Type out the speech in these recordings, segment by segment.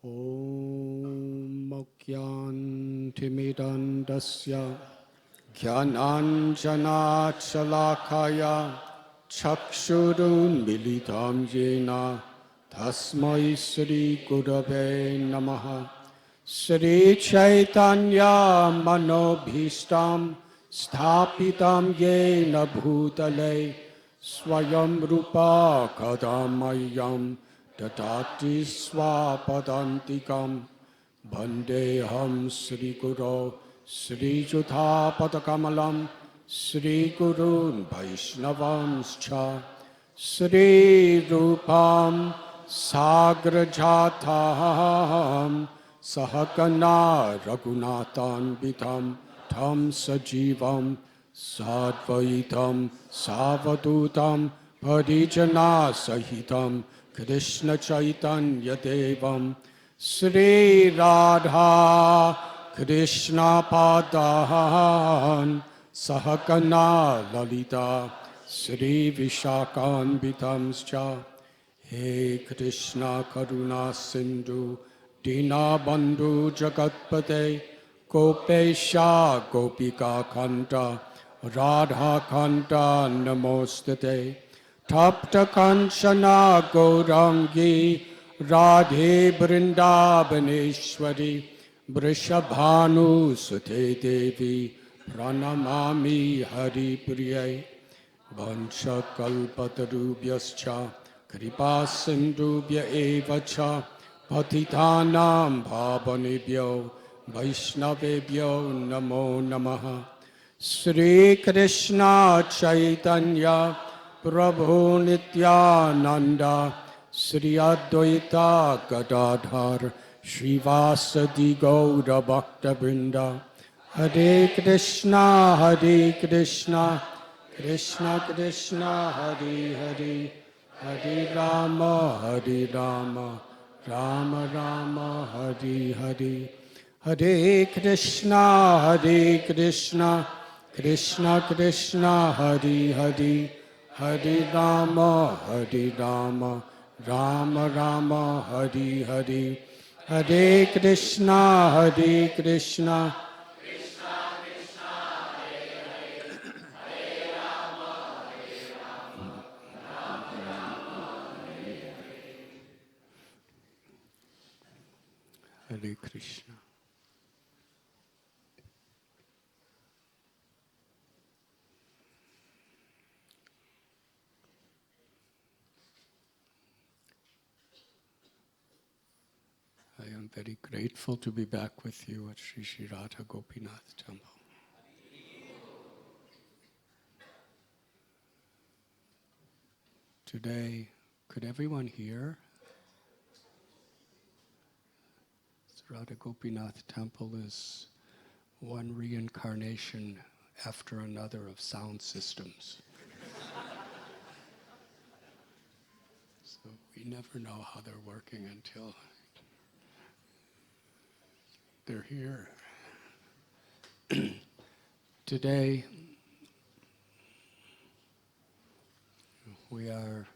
Om Mokyantimidandasya Jnananjana Chalakaya Chakshurun Militam Jena Tasmai Sri Gurave Namaha Sri Chaitanya Manobhishtam Sthapitam Yena Bhutale Swayam Rupa Kadamayam Tatati Swapadantikam Bandeham Sri Guru Sri Jutha Padakamalam Sri Gurun Vaishnavamscha Sri Rupam Sagrajatam Sahakana Raghunathan Vitam Tam Sajivam Sadvaitam Savadutam Parijana Sahitam Krishna Chaitanya Devam Sri Radha Krishna Padan Sahakana Lalita Sri Vishakan Vitamscha He Krishna Karuna Sindhu Dina Bandhu Jagatpate Gopesha Gopika Kanta Radha Kanta Namostate Tapta Kanchana Gaurangi Radhe Vrindavaneshwari Vrishabhanu Sute Devi Pranamami Hari Priyai Vansha Kalpatarubhyascha Kripa Sindhubhya Evacha Patitanam Bhavanebhyo Vaishnavebhyo Namo Namaha Sri Krishna Chaitanya Prabhu Nityananda Sri Advaita Gadadhar Srivasadi Gaura Bhakta Vrinda Hare Krishna Krishna Krishna Hare Hare Hare Rama Rama Rama Hare Hare Hare Krishna Krishna Krishna Hare Hare Hare Rama Rama Rama Hare Hare Hare Krishna Krishna Krishna Hare Hare Hare Rama Rama Rama Hare Hare Hare Krishna. I am very grateful to be back with you at Sri Sri Radha Gopinath Temple. Today, could everyone hear? The Radha Gopinath Temple is one reincarnation after another of sound systems. So we never know how they're working until they're here. Today, we are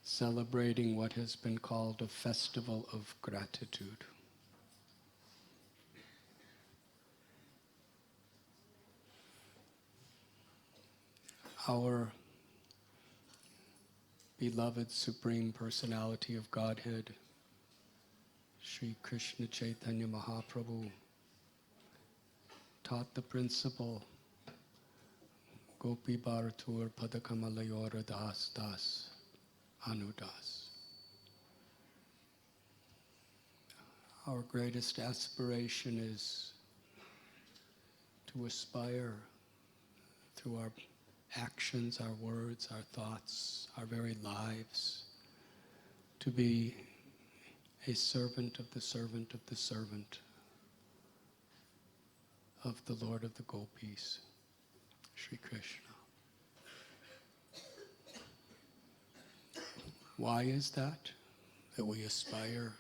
celebrating what has been called a festival of gratitude. Our beloved Supreme Personality of Godhead, Sri Krishna Chaitanya Mahaprabhu, taught the principle Gopi Bharatur Padakamalayora Das Das Anudas. Our greatest aspiration is to aspire through our actions, our words, our thoughts, our very lives, to be a servant of the servant of the servant of the Lord of the Gopis, Sri Krishna. Why is that we aspire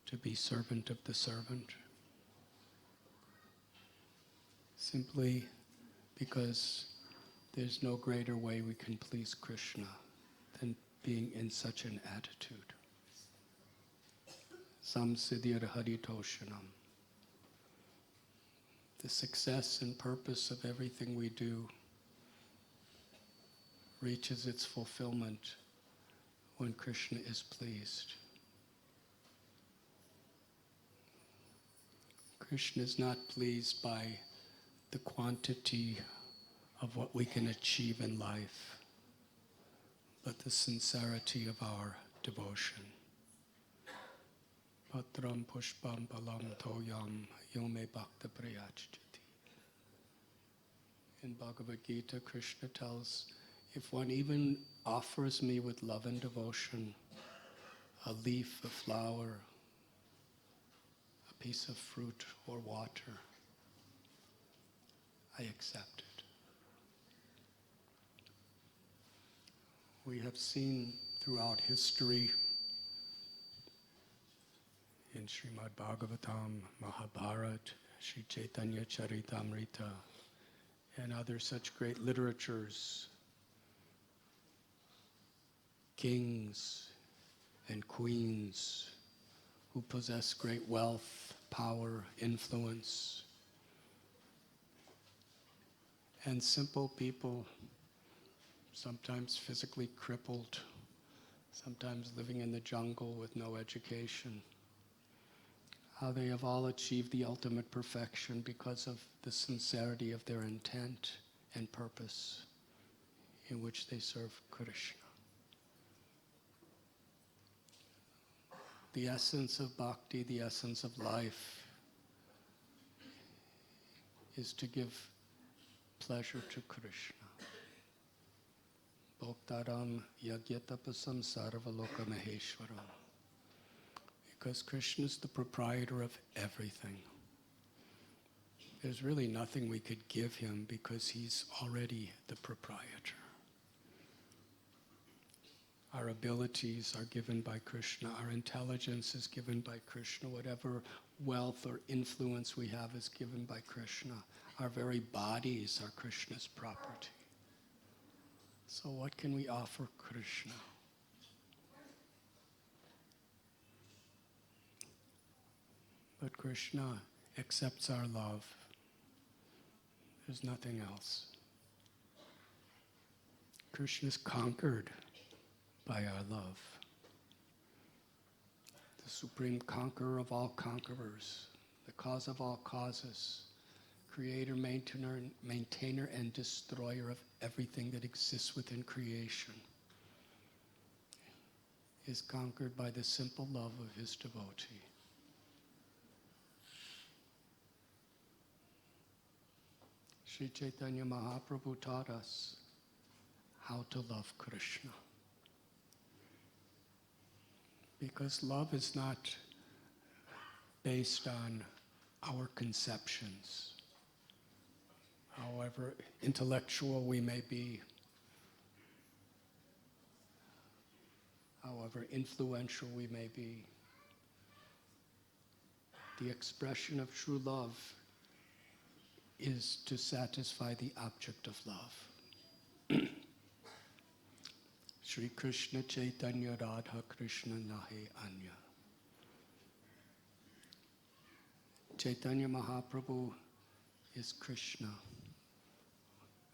to be servant of the servant? Simply because there's no greater way we can please Krishna than being in such an attitude. samsiddhir haritoshanam. The success and purpose of everything we do reaches its fulfillment when Krishna is pleased. Krishna is not pleased by the quantity of what we can achieve in life, but the sincerity of our devotion. Patram pushpam palam toyam yome bhakta prayachati. In Bhagavad Gita, Krishna tells, if one even offers me with love and devotion a leaf, a flower, a piece of fruit or water, I accept it. We have seen throughout history in Srimad Bhagavatam, Mahabharat, Sri Chaitanya Charitamrita, and other such great literatures, kings and queens who possess great wealth, power, influence, and simple people, sometimes physically crippled, sometimes living in the jungle with no education, how they have all achieved the ultimate perfection because of the sincerity of their intent and purpose in which they serve Krishna. The essence of bhakti, the essence of life, is to give pleasure to Krishna. Bhoktaram yagyatapasam sarvaloka maheshwaram. Because Krishna is the proprietor of everything. There's really nothing we could give him because he's already the proprietor. Our abilities are given by Krishna. Our intelligence is given by Krishna. Whatever wealth or influence we have is given by Krishna. Our very bodies are Krishna's property. So what can we offer Krishna? But Krishna accepts our love. There's nothing else. Krishna is conquered by our love. The supreme conqueror of all conquerors, the cause of all causes, creator, maintainer, and destroyer of everything that exists within creation, is conquered by the simple love of his devotee. Sri Chaitanya Mahaprabhu taught us how to love Krishna. Because love is not based on our conceptions. However intellectual we may be, however influential we may be, the expression of true love is to satisfy the object of love. Shri Krishna Chaitanya Radha Krishna Nahe Anya. Chaitanya Mahaprabhu is Krishna.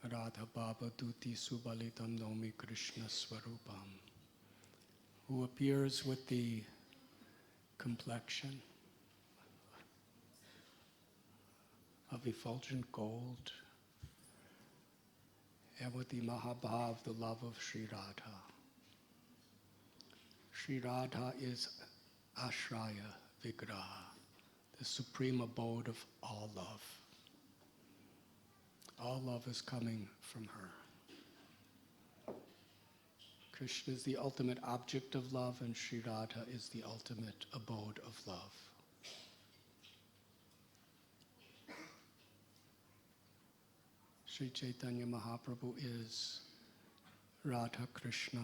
Radha Baba Duti Subalitam Nomi Krishna Swarupam, who appears with the complexion of effulgent gold, and with the Mahabhav, the love of Sri Radha. Sri Radha is Ashraya Vigraha, the supreme abode of all love. All love is coming from her. Krishna is the ultimate object of love, and Sri Radha is the ultimate abode of love. Sri Chaitanya Mahaprabhu is Radha Krishna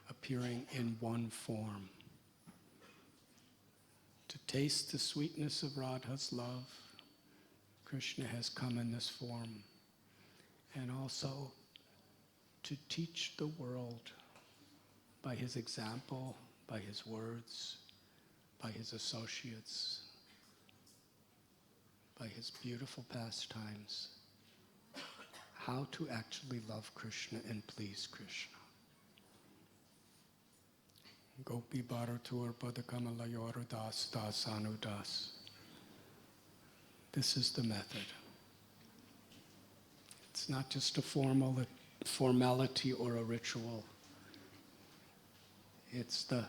appearing in one form. To taste the sweetness of Radha's love, Krishna has come in this form, and also to teach the world by his example, by his words, by his associates, by his beautiful pastimes, how to actually love Krishna and please Krishna. Gopi Bharatur Padakamalayora Das Das Anudas. This is the method. It's not just a formality or a ritual. It's the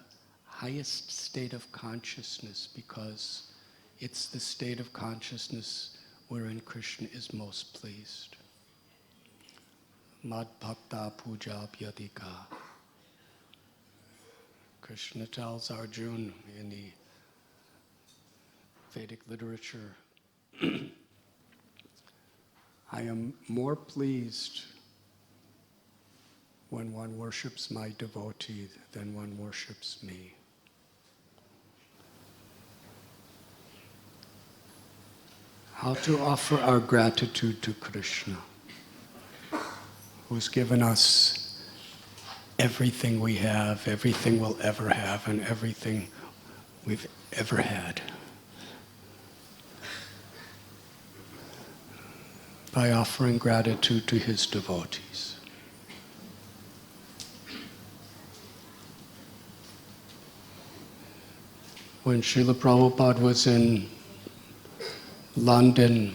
highest state of consciousness because it's the state of consciousness wherein Krishna is most pleased. Mad Bhakta Puja Abhyadika. Krishna tells Arjuna in the Vedic literature, I am more pleased when one worships my devotee than one worships me. How to offer our gratitude to Krishna, who's given us everything we have, everything we'll ever have, and everything we've ever had. By offering gratitude to his devotees. When Srila Prabhupada was in London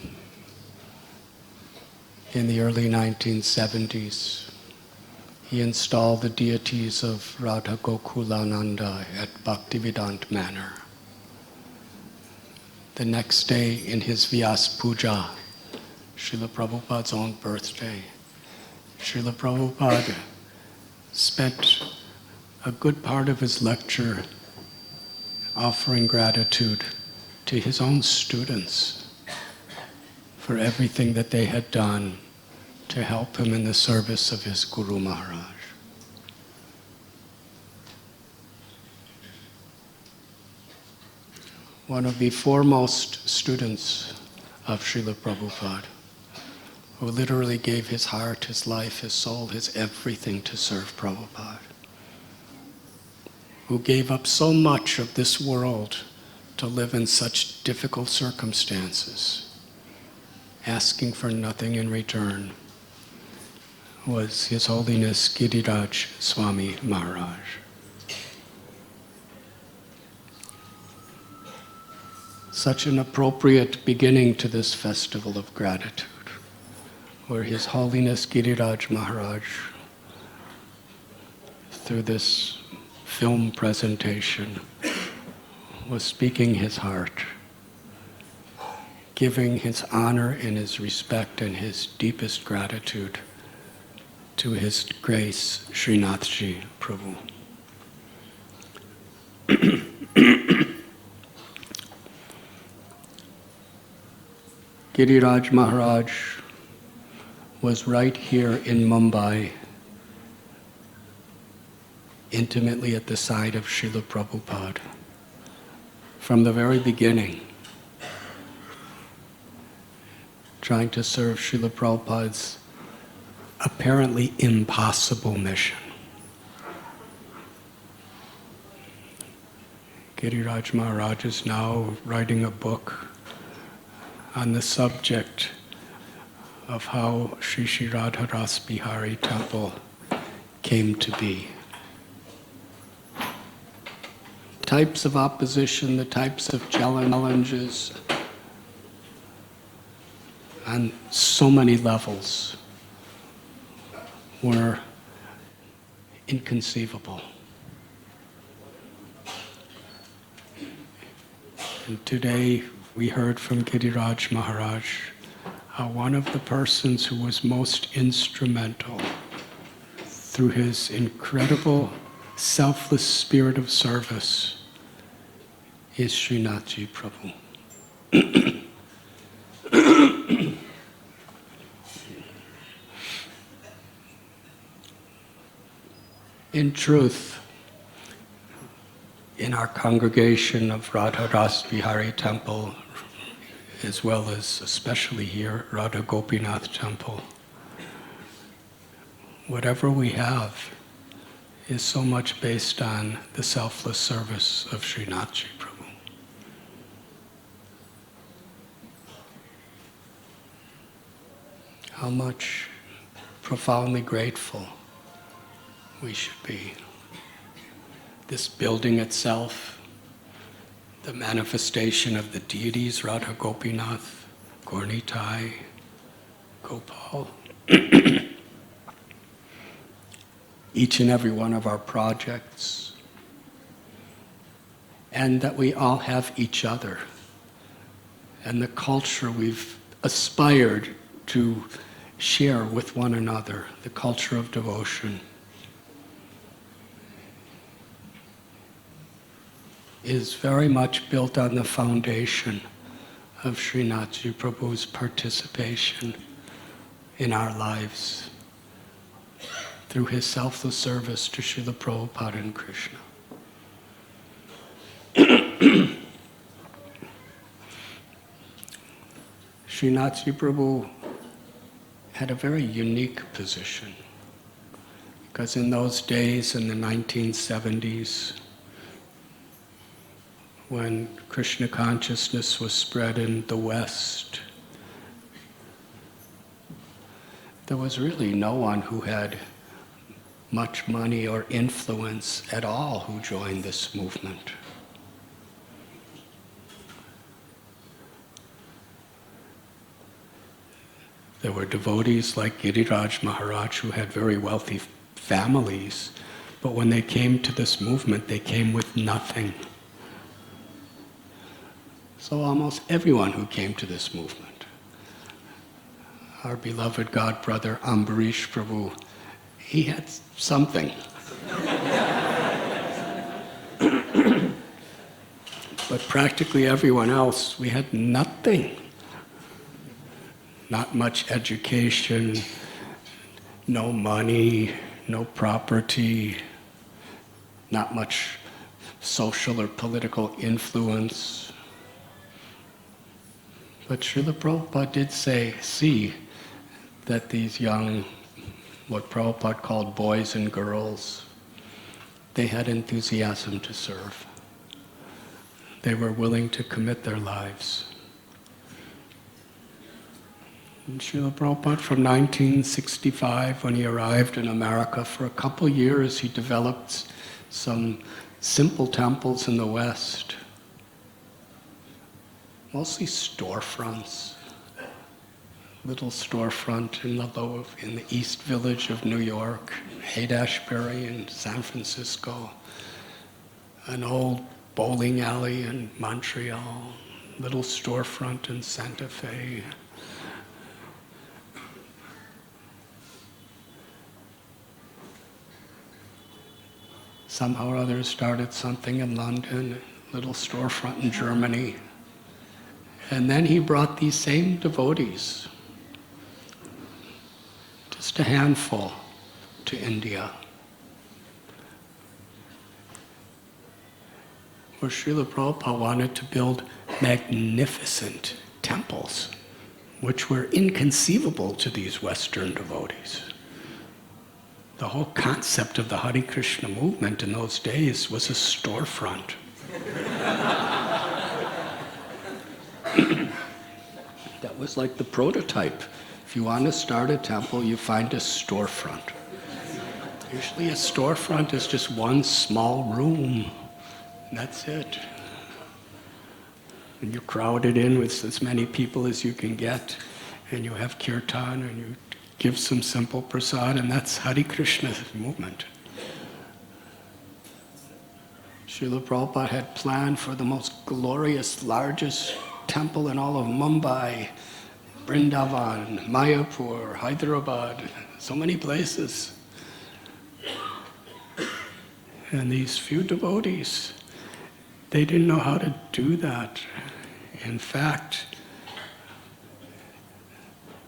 in the early 1970s, he installed the deities of Radha Gokulananda at Bhaktivedanta Manor. The next day in his Vyas Puja, Srila Prabhupada's own birthday, Srila Prabhupada spent a good part of his lecture offering gratitude to his own students for everything that they had done to help him in the service of his Guru Maharaj. One of the foremost students of Srila Prabhupada, who literally gave his heart, his life, his soul, his everything to serve Prabhupada, who gave up so much of this world to live in such difficult circumstances, asking for nothing in return, was His Holiness Giriraj Swami Maharaj. Such an appropriate beginning to this festival of gratitude, where His Holiness Giriraj Maharaj, through this film presentation, was speaking his heart, giving his honor and his respect and his deepest gratitude to His Grace Srinathji Prabhu. Giriraj Maharaj was right here in Mumbai, intimately at the side of Srila Prabhupada from the very beginning, trying to serve Srila Prabhupada's apparently impossible mission. Giriraj Maharaj is now writing a book on the subject of how Sri Sri Radha Ras Bihari Temple came to be. Types of opposition, the types of challenges on so many levels were inconceivable. And today we heard from Giriraj Maharaj how one of the persons who was most instrumental through his incredible selfless spirit of service is Srinathji Prabhu. In truth, in our congregation of Radha Ras Bihari Temple, as well as especially here, Radha Gopinath Temple, whatever we have is so much based on the selfless service of Srinathji Prabhu. how much profoundly grateful we should be. This building itself, the manifestation of the deities, Radha Gopinath, Gaurnitai, Gopal, each and every one of our projects, and that we all have each other, and the culture we've aspired to share with one another, the culture of devotion, is very much built on the foundation of Srinathji Prabhu's participation in our lives through his selfless service to Srila Prabhupada and Krishna. Srinathji Prabhu had a very unique position, because in those days, in the 1970s, when Krishna Consciousness was spread in the West, there was really no one who had much money or influence at all who joined this movement. There were devotees like Giriraj Maharaj who had very wealthy families, but when they came to this movement, they came with nothing. So almost everyone who came to this movement, our beloved god brother Ambarish Prabhu, he had something. But practically everyone else, we had nothing. Not much education, no money, no property, not much social or political influence. But Srila Prabhupada did see that these young, what Prabhupada called boys and girls, they had enthusiasm to serve. They were willing to commit their lives. And Srila Prabhupada, from 1965, when he arrived in America, for a couple years he developed some simple temples in the West, mostly storefronts. Little storefront in the East Village of New York, Haight-Ashbury in San Francisco, an old bowling alley in Montreal, little storefront in Santa Fe. Somehow or other started something in London, a little storefront in Germany. And then he brought these same devotees, just a handful, to India, where Srila Prabhupada wanted to build magnificent temples, which were inconceivable to these Western devotees. The whole concept of the Hare Krishna movement in those days was a storefront. That was like the prototype. If you want to start a temple, you find a storefront. Usually a storefront is just one small room. That's it. And you crowd it in with as many people as you can get, and you have kirtan, and you give some simple prasad, and that's Hare Krishna's movement. Srila Prabhupada had planned for the most glorious, largest temple in all of Mumbai, Vrindavan, Mayapur, Hyderabad, so many places. And these few devotees, they didn't know how to do that. In fact,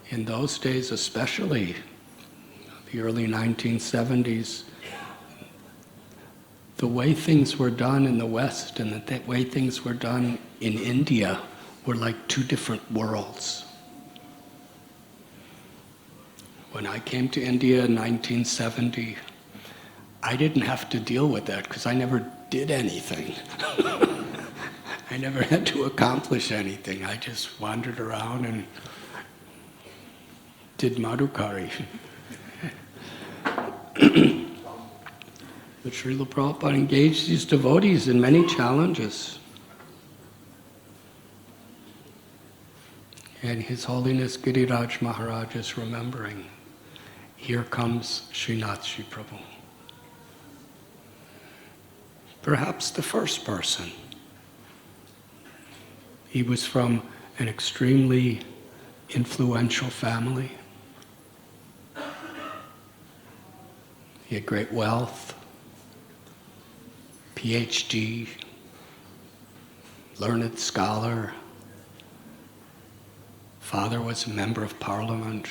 in those days especially, the early 1970s, the way things were done in the West and the way things were done in India were like two different worlds. When I came to India in 1970, I didn't have to deal with that because I never did anything. I never had to accomplish anything. I just wandered around and did Madhukari. But Srila Prabhupada engaged these devotees in many challenges. And His Holiness Giriraj Maharaj is remembering, here comes Srinathji Prabhu. Perhaps the first person. He was from an extremely influential family. He had great wealth, PhD, learned scholar. Father was a member of parliament.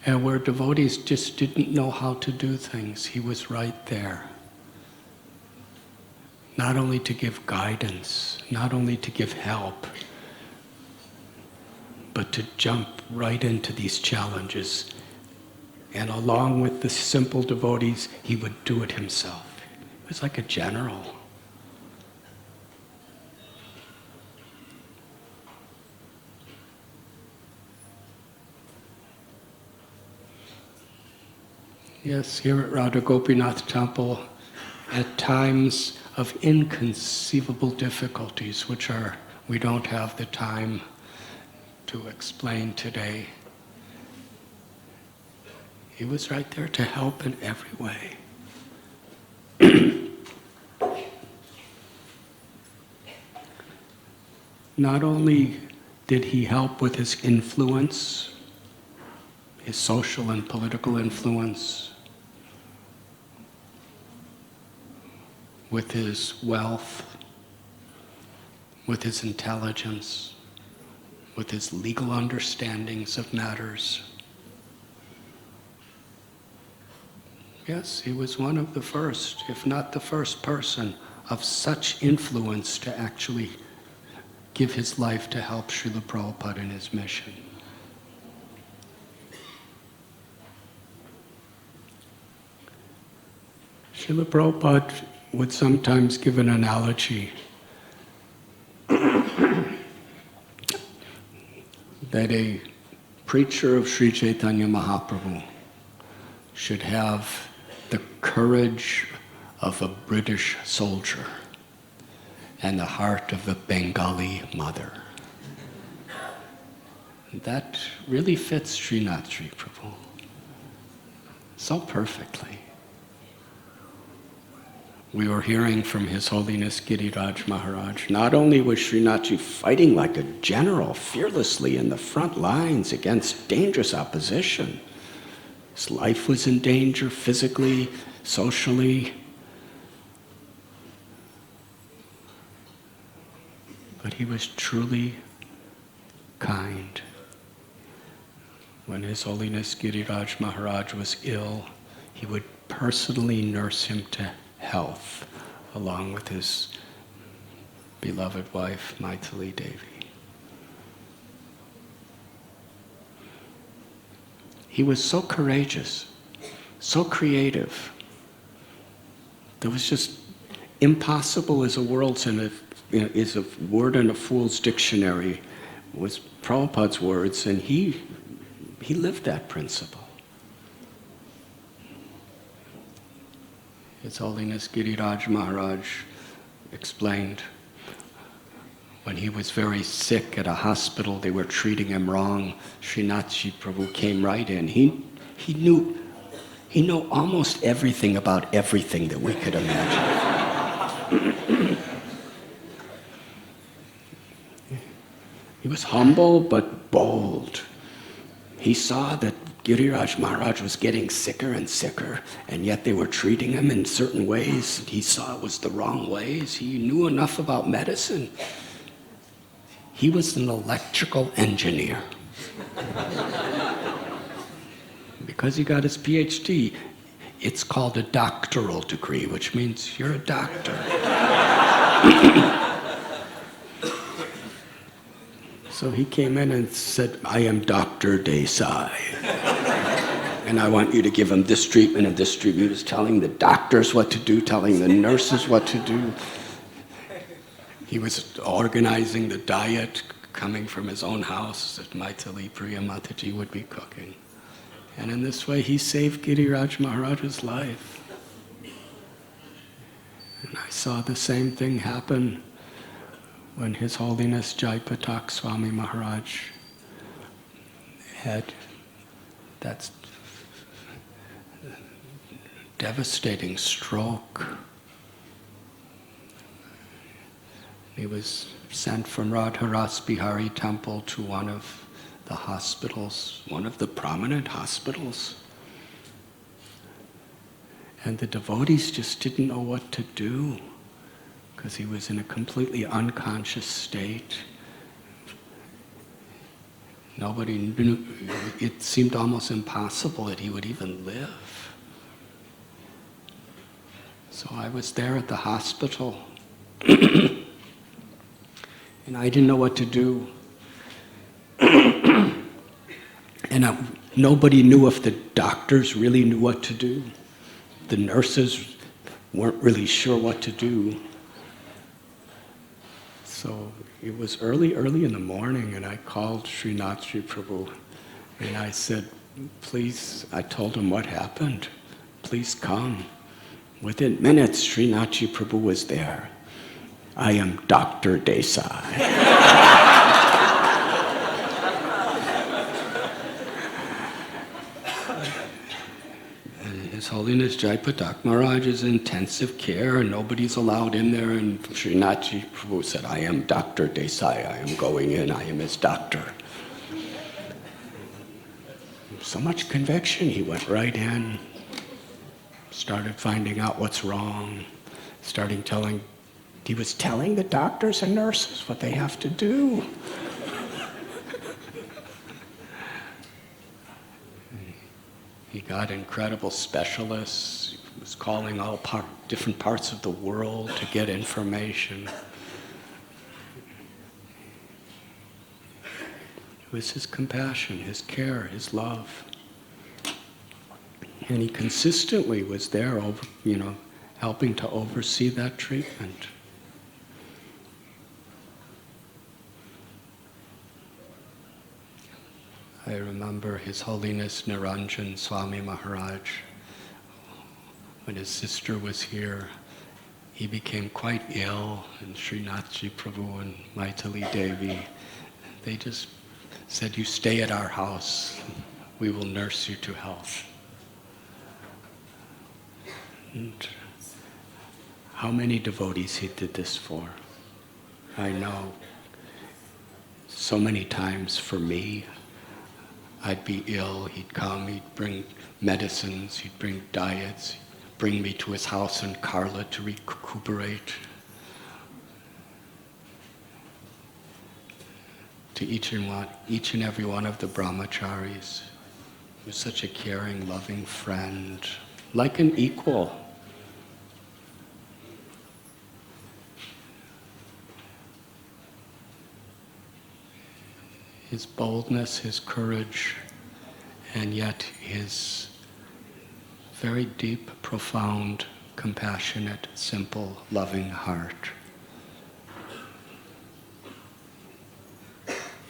And where devotees just didn't know how to do things, he was right there. Not only to give guidance, not only to give help, but to jump right into these challenges. And along with the simple devotees, he would do it himself. He was like a general. Yes, here at Radha Gopinath Temple, at times of inconceivable difficulties, which we don't have the time to explain today, he was right there to help in every way. Not only did he help with his influence, his social and political influence, with his wealth, with his intelligence, with his legal understandings of matters. Yes, he was one of the first, if not the first person, of such influence to actually give his life to help Srila Prabhupada in his mission. Srila Prabhupada would sometimes give an analogy that a preacher of Sri Chaitanya Mahaprabhu should have the courage of a British soldier and the heart of a Bengali mother. That really fits Srinathji Prabhu so perfectly. We were hearing from His Holiness Giriraj Maharaj, not only was Srinathji fighting like a general, fearlessly in the front lines against dangerous opposition. His life was in danger, physically, socially. But he was truly kind. When His Holiness Giriraj Maharaj was ill, he would personally nurse him to health, along with his beloved wife, Maithili Devi. He was so courageous, so creative. There was just impossible is a word in a fool's dictionary, was Prabhupada's words, and he lived that principle. His Holiness Giriraj Maharaj explained when he was very sick at a hospital, they were treating him wrong. Srinathji Prabhu came right in. He knew almost everything about everything that we could imagine. He was humble but bold. He saw that Giriraj Maharaj was getting sicker and sicker, and yet they were treating him in certain ways. He saw it was the wrong ways. He knew enough about medicine. He was an electrical engineer. Because he got his PhD, it's called a doctoral degree, which means you're a doctor. So he came in and said, I am Dr. Desai. And I want you to give him this treatment and this treatment. He was telling the doctors what to do, telling the nurses what to do. He was organizing the diet coming from his own house that Maitali Priya Mataji would be cooking. And in this way, he saved Giriraj Maharaj's life. And I saw the same thing happen when His Holiness Jaipatak Swami Maharaj had that devastating stroke. He was sent from Radharas Bihari temple to one of the hospitals, one of the prominent hospitals. And the devotees just didn't know what to do because he was in a completely unconscious state. Nobody knew, it seemed almost impossible that he would even live. So I was there at the hospital and I didn't know what to do. And nobody knew if the doctors really knew what to do. The nurses weren't really sure what to do. So it was early in the morning, and I called Srinathji Prabhu, and I said, please, I told him what happened. Please come. Within minutes, Srinathji Prabhu was there. I am Dr. Desai. His Holiness Jaipatak Maharaj is in intensive care and nobody's allowed in there, and Srinathji Prabhu said, I am Dr. Desai, I am going in, I am his doctor. So much conviction, he went right in, started finding out what's wrong, he was telling the doctors and nurses what they have to do. He got incredible specialists. He was calling all different parts of the world to get information. It was his compassion, his care, his love. And he consistently was there, helping to oversee that treatment. I remember His Holiness Niranjan Swami Maharaj, when his sister was here, he became quite ill, and Srinathji Prabhu and Maitali Devi, they just said, you stay at our house, we will nurse you to health. And how many devotees he did this for? I know so many times for me, I'd be ill, he'd come, he'd bring medicines, he'd bring diets, he'd bring me to his house in Karla to recuperate. To each and every one of the brahmacharis. He was such a caring, loving friend, like an equal. His boldness, his courage, and yet his very deep, profound, compassionate, simple, loving heart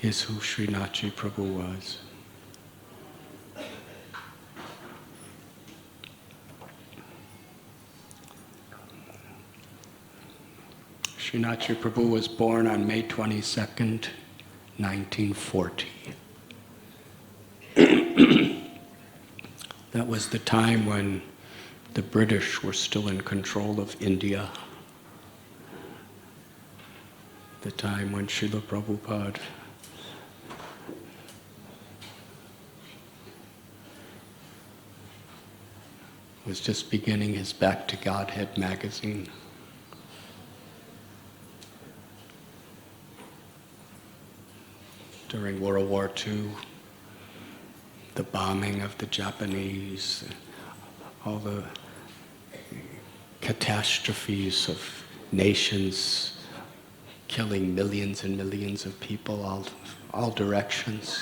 is who Srinathji Prabhu was. Srinathji Prabhu was born on May 22nd, 1940. That was the time when the British were still in control of India. The time when Srila Prabhupada was just beginning his Back to Godhead magazine. During World War II, the bombing of the Japanese, all the catastrophes of nations killing millions and millions of people, all directions.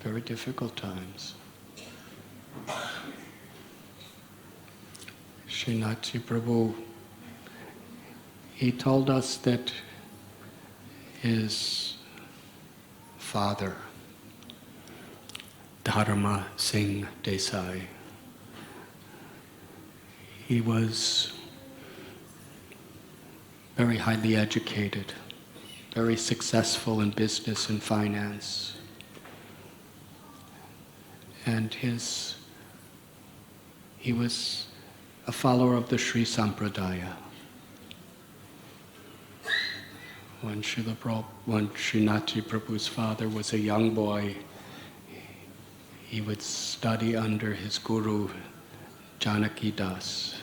Very difficult times. Srinathji Prabhu, he told us that his father, Dharma Singh Desai, he was very highly educated, very successful in business and finance. And he was a follower of the Sri Sampradaya. When Srinathji Prabhu's father was a young boy, he would study under his guru, Janaki Das,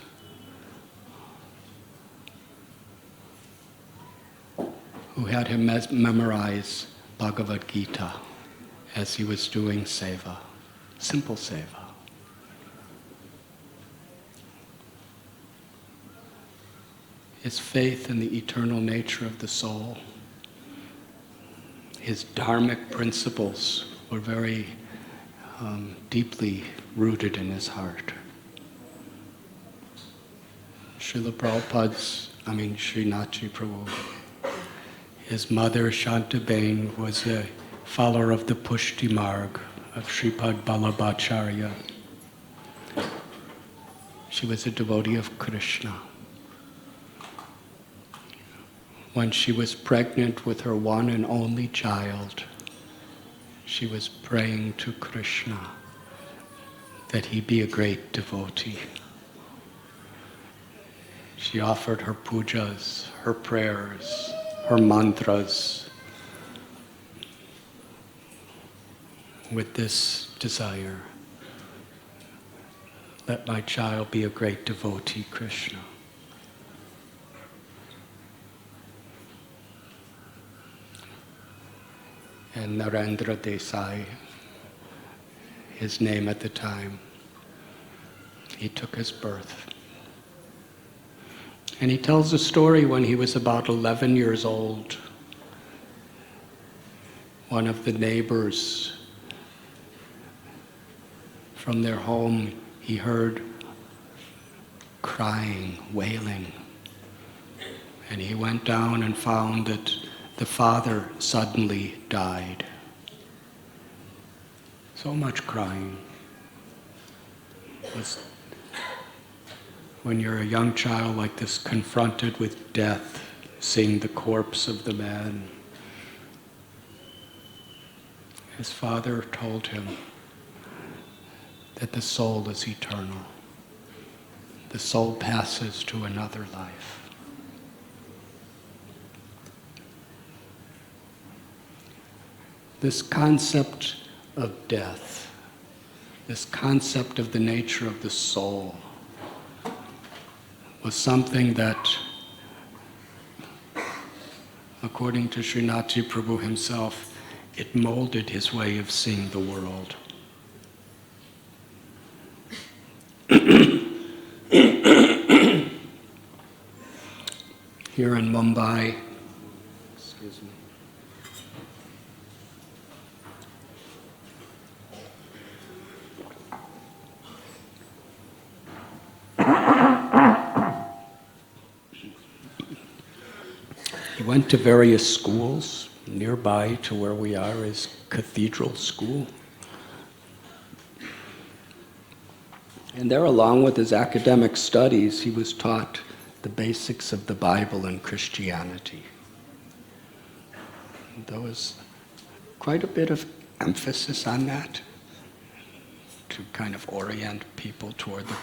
who had him memorize Bhagavad Gita as he was doing seva, simple seva. His faith in the eternal nature of the soul, his dharmic principles were very deeply rooted in his heart. Srinathji Prabhu, his mother Shantabain was a follower of the Pushti Marg of Sripad Vallabhacharya. She was a devotee of Krishna. When she was pregnant with her one and only child, she was praying to Krishna that he be a great devotee. She offered her pujas, her prayers, her mantras with this desire: let my child be a great devotee, Krishna. And Narendra Desai, his name at the time, he took his birth. And he tells a story when he was about 11 years old. One of the neighbors from their home, he heard crying, wailing. And he went down and found that the father suddenly died. So much crying. When you're a young child like this, confronted with death, seeing the corpse of the man, his father told him that the soul is eternal. The soul passes to another life. This concept of death, this concept of the nature of the soul, was something that, according to Srinathji Prabhu himself, it molded his way of seeing the world. Here in Mumbai, excuse me, he went to various schools. Nearby to where we are is Cathedral School. And there, along with his academic studies, he was taught the basics of the Bible and Christianity. There was quite a bit of emphasis on that to kind of orient people toward the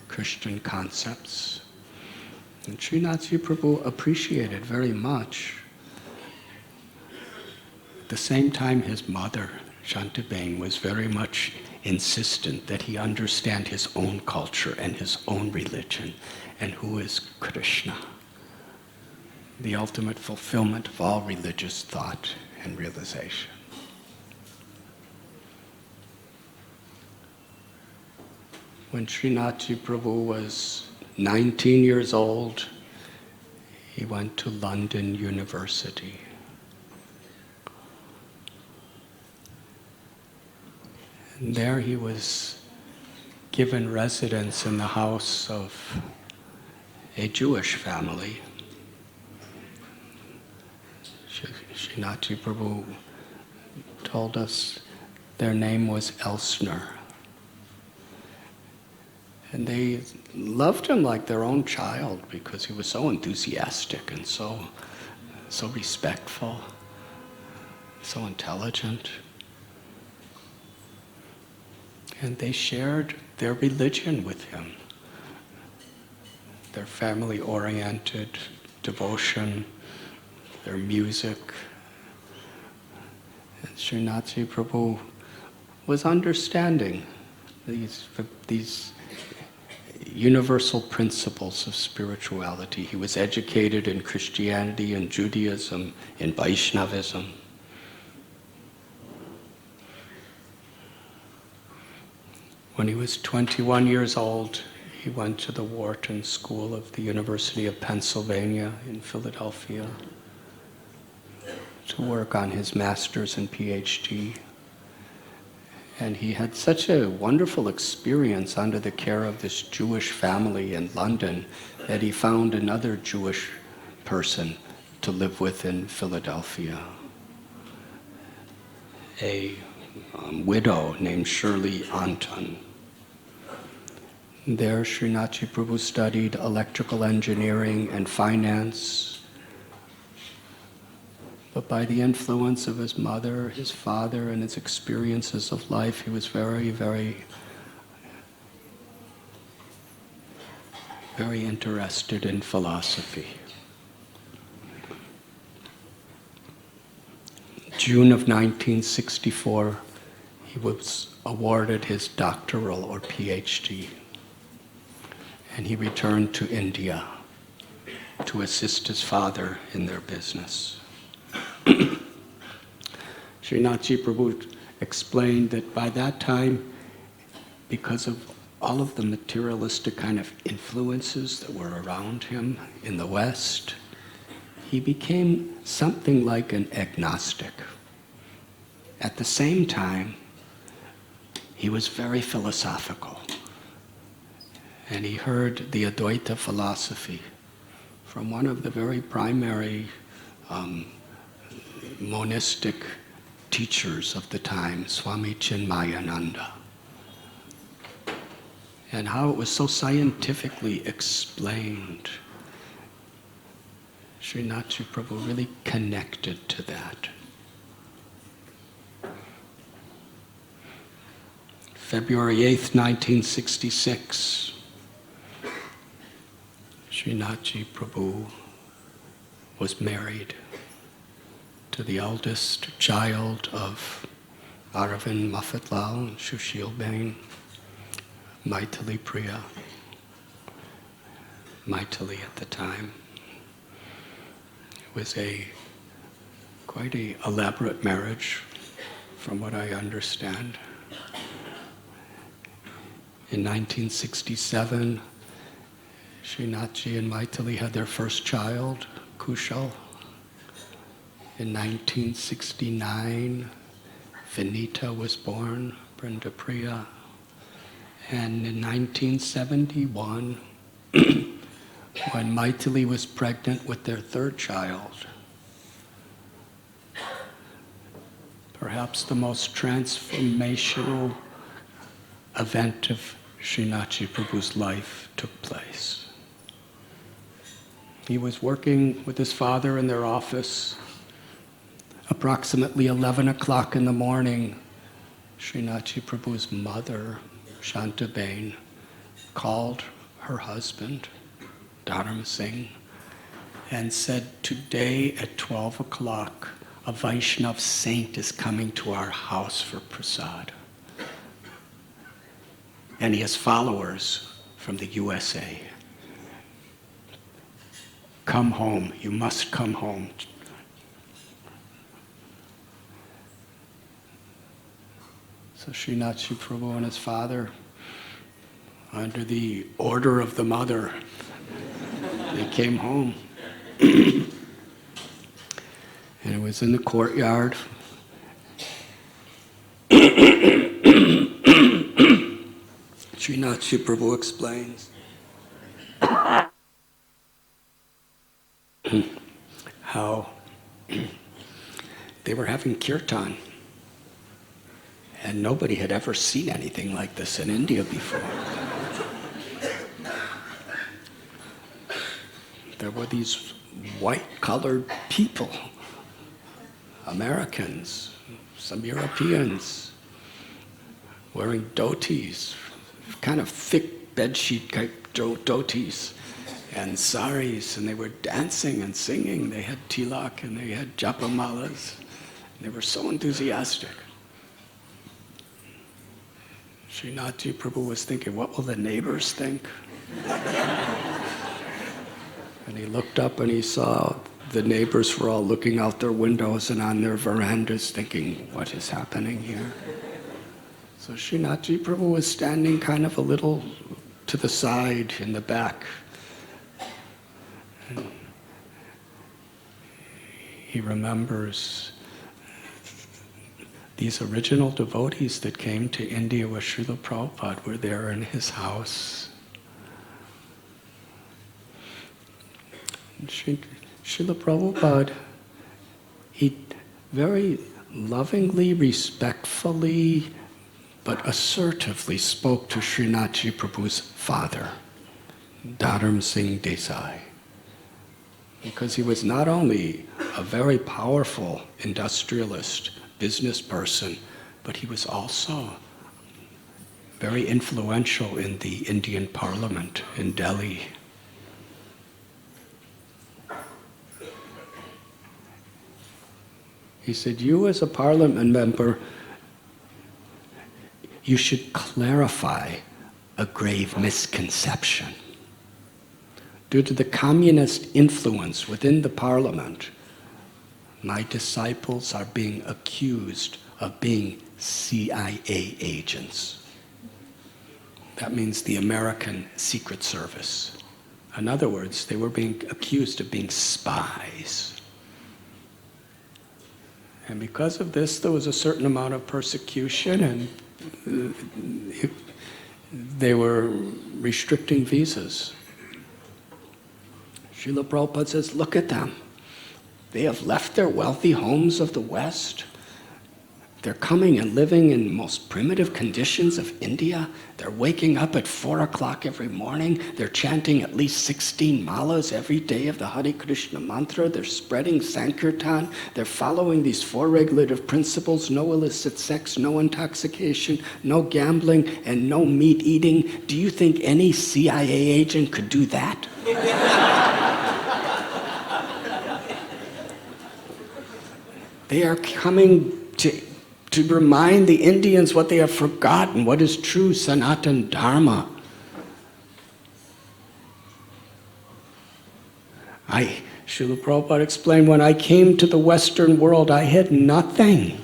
Christian concepts. And Srinathji Prabhu appreciated very much. At the same time, his mother, Shantabain, was very much insistent that he understand his own culture and his own religion, and who is Krishna, the ultimate fulfillment of all religious thought and realization. When Srinathji Prabhu was 19 years old, he went to London University. And there he was given residence in the house of a Jewish family. Srinathji Prabhu told us their name was Elsner. And they loved him like their own child because he was so enthusiastic and so respectful, so intelligent. And they shared their religion with him, their family-oriented devotion, their music. And Srinathji Prabhu was understanding these universal principles of spirituality. He was educated in Christianity and Judaism, in Vaishnavism. When he was 21 years old, he went to the Wharton School of the University of Pennsylvania in Philadelphia to work on his master's and PhD. And he had such a wonderful experience under the care of this Jewish family in London that he found another Jewish person to live with in Philadelphia, a widow named Shirley Anton. There, Srinathji Prabhu studied electrical engineering and finance. But by the influence of his mother, his father, and his experiences of life, he was very, very, very interested in philosophy. June of 1964, he was awarded his doctoral or PhD. And he returned to India to assist his father in their business. Srinathji Prabhu explained that by that time, because of all of the materialistic kind of influences that were around him in the West, he became something like an agnostic. At the same time, he was very philosophical. And he heard the Advaita philosophy from one of the very primary monistic teachers of the time, Swami Chinmayananda. And how it was so scientifically explained. Srinathji Prabhu really connected to that. February 8th, 1966, Srinathji Prabhu was married to the eldest child of Aravind Mafatlal and Shushil Bain, Maithili Priya, Maithili at the time. It was quite an elaborate marriage, from what I understand. In 1967, Srinathji and Maithili had their first child, Kushal. In 1969, Vinita was born, Brinda Priya. And in 1971, when Maithili was pregnant with their third child, perhaps the most transformational event of Srinathji Prabhu's life took place. He was working with his father in their office. Approximately 11 o'clock in the morning, Srinathji Prabhu's mother, Shantabain, called her husband, Dharam Singh, and said, "Today at 12 o'clock, a Vaishnav saint is coming to our house for prasad. And he has followers from the USA. Come home, you must come home." So Srinathji Prabhu and his father, under the order of the mother, they came home. And it was in the courtyard. Srinathji Prabhu explains. how they were having kirtan. And nobody had ever seen anything like this in India before. There were these white-colored people, Americans, some Europeans, wearing dhotis, kind of thick bedsheet type dhotis, and saris, and they were dancing and singing. They had tilak and they had japamalas. They were so enthusiastic. Srinathji Prabhu was thinking, what will the neighbors think? And he looked up and he saw the neighbors were all looking out their windows and on their verandas thinking, what is happening here? So Srinathji Prabhu was standing kind of a little to the side in the back. And he remembers these original devotees that came to India with Srila Prabhupada were there in his house. Srila Prabhupada, he very lovingly, respectfully, but assertively spoke to Srinathji Prabhu's father, Dharam Singh Desai, because he was not only a very powerful industrialist, business person, but he was also very influential in the Indian Parliament in Delhi. He said, you as a parliament member, you should clarify a grave misconception. Due to the communist influence within the parliament, my disciples are being accused of being CIA agents. That means the American Secret Service. In other words, they were being accused of being spies. And because of this, there was a certain amount of persecution, and they were restricting visas. Srila Prabhupada says, look at them. They have left their wealthy homes of the West. They're coming and living in most primitive conditions of India. They're waking up at 4 o'clock every morning. They're chanting at least 16 malas every day of the Hare Krishna mantra. They're spreading Sankirtan. They're following these 4 regulative principles: no illicit sex, no intoxication, no gambling, and no meat eating. Do you think any CIA agent could do that? They are coming to remind the Indians what they have forgotten, what is true Sanatana Dharma. Srila Prabhupada explained, when I came to the Western world, I had nothing.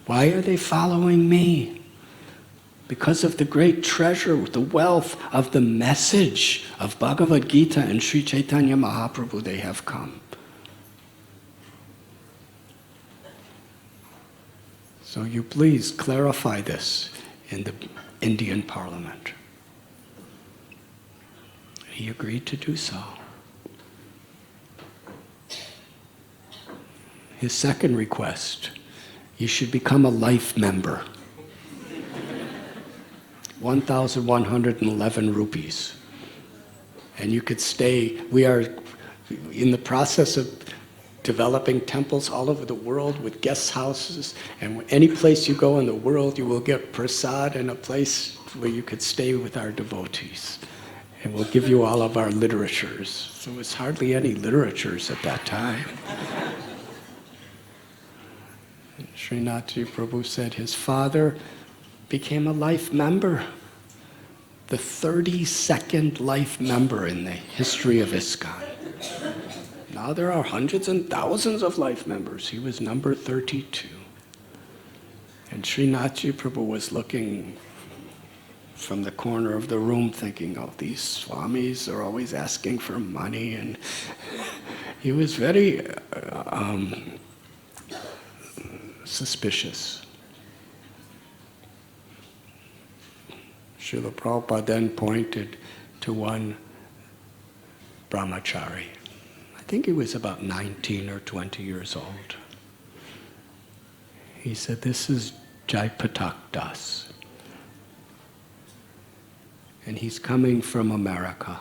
Why are they following me? Because of the great treasure, the wealth of the message of Bhagavad Gita and Sri Chaitanya Mahaprabhu, they have come. So you please clarify this in the Indian Parliament. He agreed to do so. His second request, you should become a life member. 1,111 rupees. And you could stay. We are in the process of developing temples all over the world with guest houses, and any place you go in the world, you will get prasad and a place where you could stay with our devotees. And we'll give you all of our literatures. So there was hardly any literatures at that time. Srinathji Prabhu said his father became a life member, the 32nd life member in the history of ISKCON. Now there are hundreds and thousands of life members. He was number 32. And Srinathji Prabhu was looking from the corner of the room thinking, oh, these Swamis are always asking for money. And he was very suspicious. Srila Prabhupada then pointed to one brahmachari. I think he was about 19 or 20 years old. He said, "This is Jaipatak Das. And he's coming from America.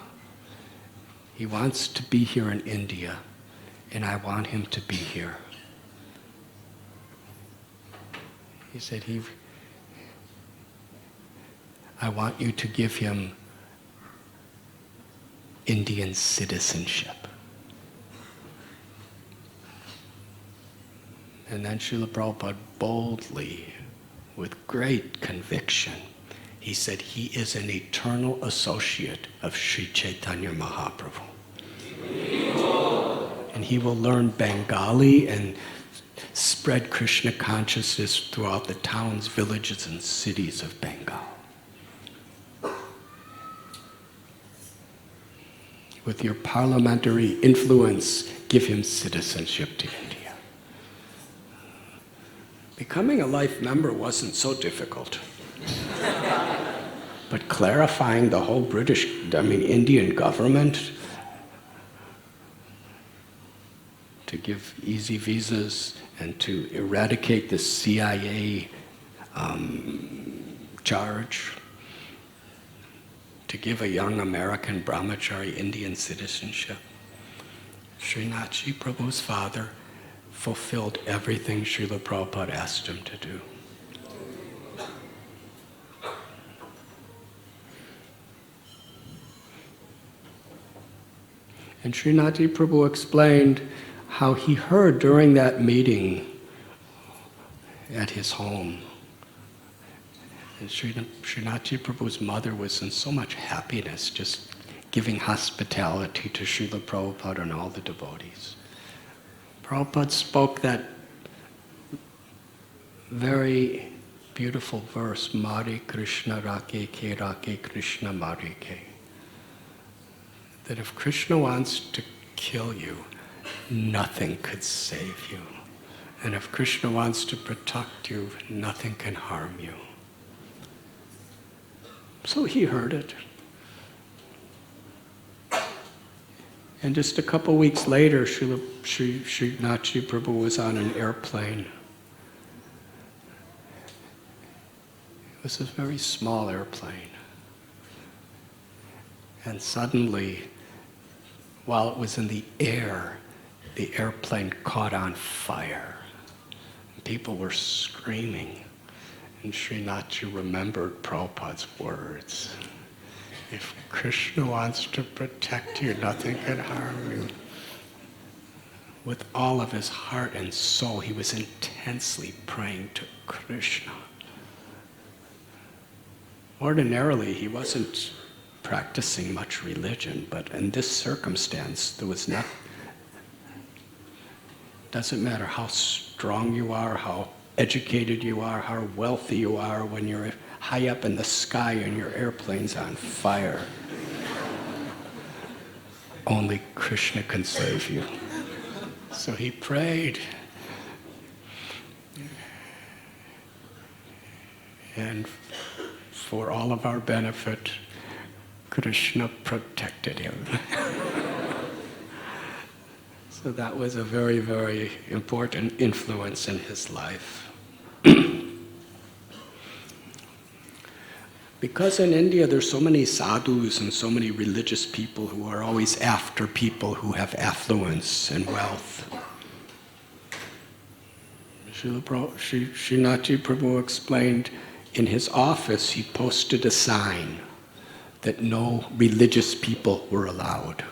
He wants to be here in India, and I want him to be here." He said, "I want you to give him Indian citizenship." And then Srila Prabhupada boldly, with great conviction, he said, "He is an eternal associate of Sri Chaitanya Mahaprabhu. And he will learn Bengali and spread Krishna consciousness throughout the towns, villages, and cities of Bengal. With your parliamentary influence, give him citizenship to India." Becoming a life member wasn't so difficult. But clarifying the whole Indian government to give easy visas and to eradicate the CIA charge, to give a young American brahmachari Indian citizenship. Srinathji Prabhu's father fulfilled everything Srila Prabhupada asked him to do. And Srinathji Prabhu explained how he heard during that meeting at his home. And Srinathji Prabhu's mother was in so much happiness, just giving hospitality to Srila Prabhupada and all the devotees. Prabhupada spoke that very beautiful verse, Mare Krishna Rake Ke Rake Krishna Mare Ke. That if Krishna wants to kill you, nothing could save you. And if Krishna wants to protect you, nothing can harm you. So he heard it. And just a couple weeks later, Srinathji Prabhu was on an airplane. It was a very small airplane. And suddenly, while it was in the air, the airplane caught on fire. And people were screaming. And Srinathji remembered Prabhupada's words. If Krishna wants to protect you, nothing can harm you. With all of his heart and soul, he was intensely praying to Krishna. Ordinarily, he wasn't practicing much religion, but in this circumstance, there was not. Doesn't matter how strong you are, how educated you are, how wealthy you are, when you're high up in the sky and your airplane's on fire. Only Krishna can save you. So he prayed. And for all of our benefit, Krishna protected him. So that was a very, very important influence in his life. Because in India there's so many sadhus and so many religious people who are always after people who have affluence and wealth. Srinathji Prabhu explained in his office he posted a sign that no religious people were allowed.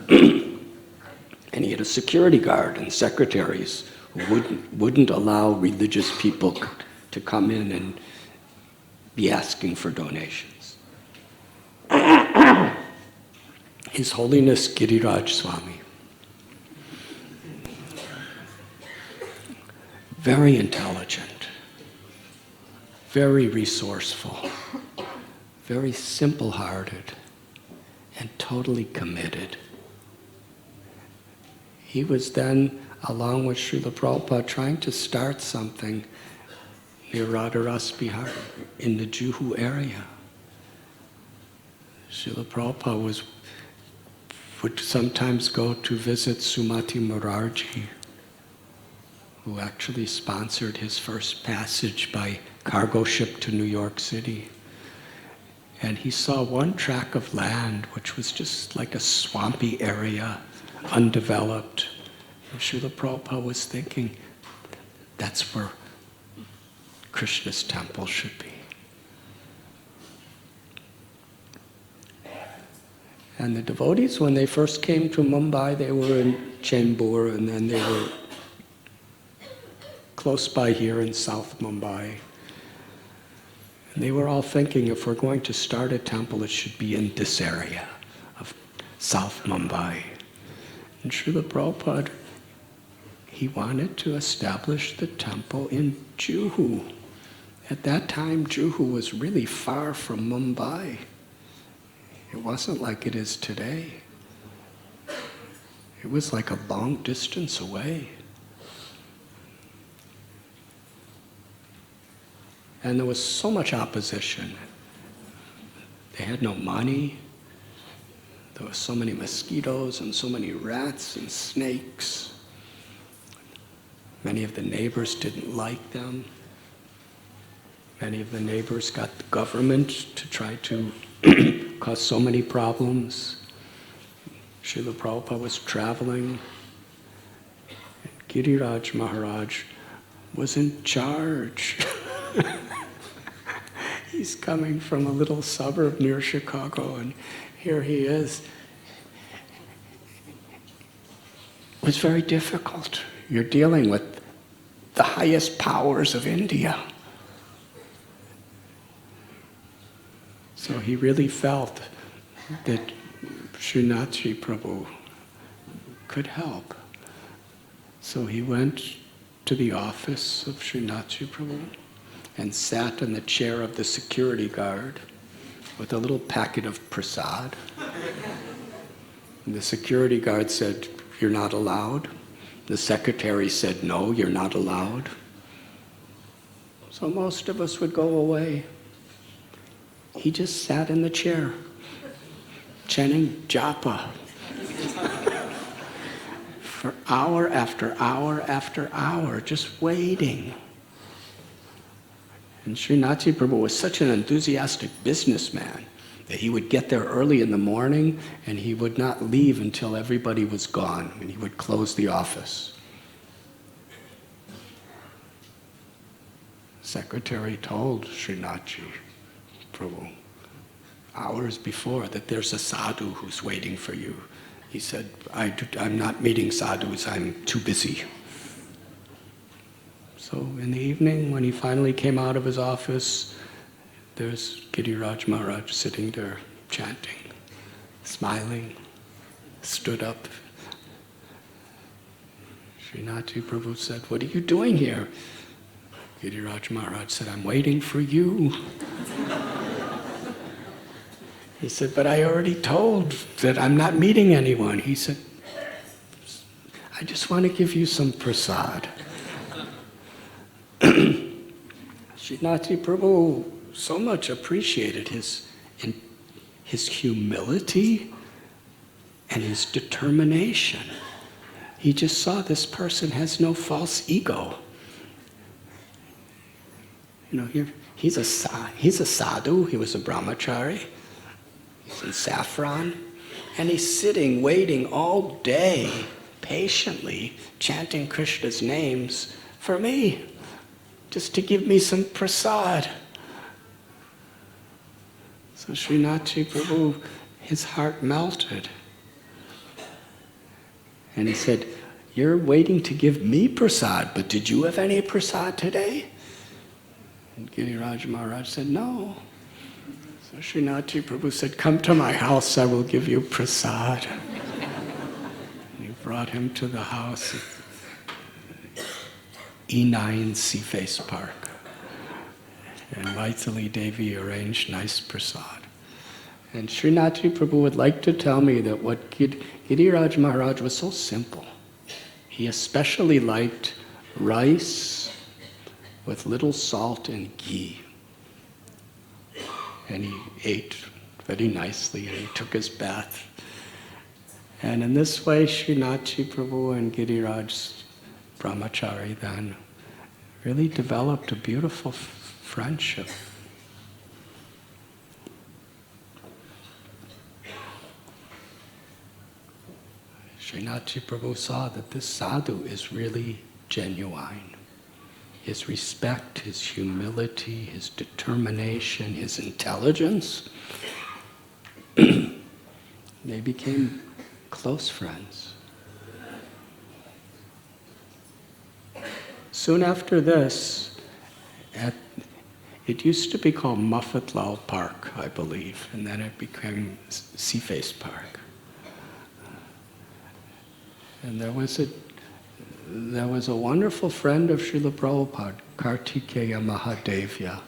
And he had a security guard and secretaries who wouldn't allow religious people to come in and be asking for donations. His Holiness Giriraj Swami, very intelligent, very resourceful, very simple-hearted, and totally committed. He was then, along with Srila Prabhupada, trying to start something near Radharas Bihar, in the Juhu area. Srila Prabhupada was would sometimes go to visit Sumati Morarji, who actually sponsored his first passage by cargo ship to New York City. And he saw one tract of land which was just like a swampy area, undeveloped. And Srila Prabhupada was thinking, that's where Krishna's temple should be. And the devotees, when they first came to Mumbai, they were in Chembur, and then they were close by here in South Mumbai. And they were all thinking, if we're going to start a temple, it should be in this area of South Mumbai. And Srila Prabhupada, he wanted to establish the temple in Juhu. At that time, Juhu was really far from Mumbai. It wasn't like it is today. It was like a long distance away. And there was so much opposition. They had no money. There were so many mosquitoes and so many rats and snakes. Many of the neighbors didn't like them. Many of the neighbors got the government to try to cause so many problems. Srila Prabhupada was traveling. And Giriraj Maharaj was in charge. He's coming from a little suburb near Chicago, and here he is. It was very difficult. You're dealing with the highest powers of India. So he really felt that Srinathji Prabhu could help. So he went to the office of Srinathji Prabhu and sat in the chair of the security guard with a little packet of prasad. And the security guard said, "You're not allowed." The secretary said, "No, you're not allowed." So most of us would go away. He just sat in the chair, chanting japa for hour after hour after hour, just waiting. And Srinathji Prabhu was such an enthusiastic businessman that he would get there early in the morning and he would not leave until everybody was gone, and he would close the office. Secretary told Srinathji Prabhu hours before that there's a sadhu who's waiting for you. He said, I'm not meeting sadhus, I'm too busy. So in the evening, when he finally came out of his office, there's Giriraj Maharaj sitting there chanting, smiling, stood up. Srinathji Prabhu said, "What are you doing here?" Giriraj Maharaj said, "I'm waiting for you." He said, "But I already told that I'm not meeting anyone." He said, "I just want to give you some prasad." Srinathji Prabhu so much appreciated his humility and his determination. He just saw this person has no false ego. You know, he's a sadhu, he was a brahmachari, he's in saffron, and he's sitting, waiting all day, patiently, chanting Krishna's names for me, just to give me some prasad. So Srinathji Prabhu, his heart melted. And he said, "You're waiting to give me prasad, but did you have any prasad today?" And Giriraj Maharaj said, "No." So Srinathji Prabhu said, "Come to my house, I will give you prasad." And he brought him to the house at E9 Seaface Park. And Vaitsali Devi arranged nice prasad. And Srinathji Prabhu would like to tell me that what Giriraj Maharaj was so simple. He especially liked rice with little salt and ghee. And he ate very nicely, and he took his bath. And in this way, Srinathji Prabhu and Giriraj Brahmachari then really developed a beautiful friendship. Srinathji Prabhu saw that this sadhu is really genuine. His respect, his humility, his determination, his intelligence, they became close friends. Soon after this, it used to be called Muffatlal Park, I believe, and then it became Seaface Park. And there was a wonderful friend of Srila Prabhupada, Kartikeya Mahadevya,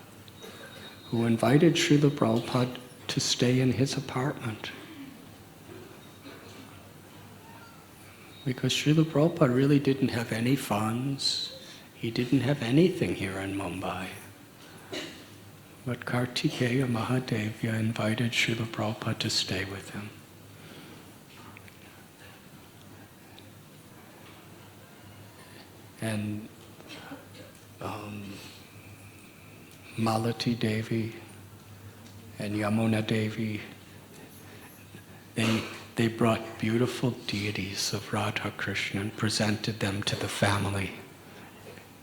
who invited Srila Prabhupada to stay in his apartment. Because Srila Prabhupada really didn't have any funds. He didn't have anything here in Mumbai. But Kartikeya Mahadevya invited Srila Prabhupada to stay with him. And Malati Devi and Yamuna Devi, they brought beautiful deities of Radha Krishna and presented them to the family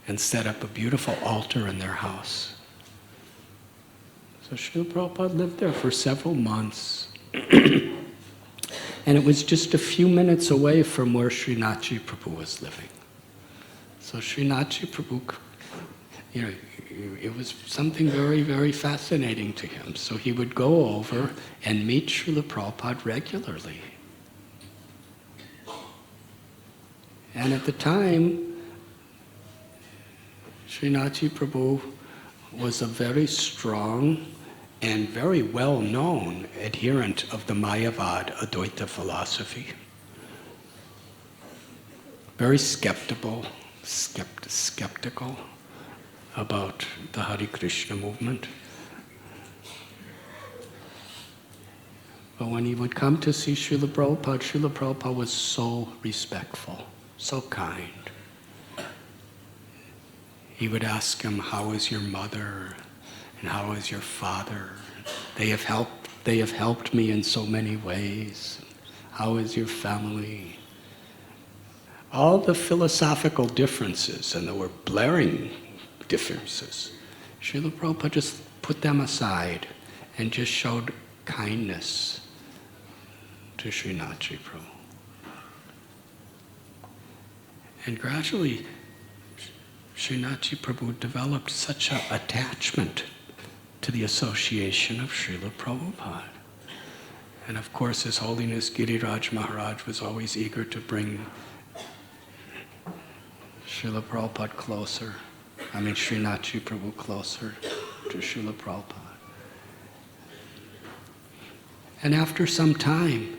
and set up a beautiful altar in their house. So Srila Prabhupada lived there for several months. And it was just a few minutes away from where Srinathji Prabhu was living. So Srinathji Prabhu, it was something very, very fascinating to him. So he would go over and meet Srila Prabhupada regularly. And at the time, Srinathji Prabhu was a very strong and very well-known adherent of the Mayavad Advaita philosophy. Very skeptical about the Hare Krishna movement. But when he would come to see Srila Prabhupada was so respectful, so kind. He would ask him, "How is your mother? And how is your father? They have helped me in so many ways. How is your family?" All the philosophical differences, and there were blaring differences, Srila Prabhupada just put them aside and just showed kindness to Srinathji Prabhu. And gradually, Srinathji Prabhu developed such an attachment to the association of Srila Prabhupada. And of course, His Holiness Giriraj Maharaj was always eager to bring Srila Prabhupada closer, Srinathji Prabhu closer to Srila Prabhupada. And after some time,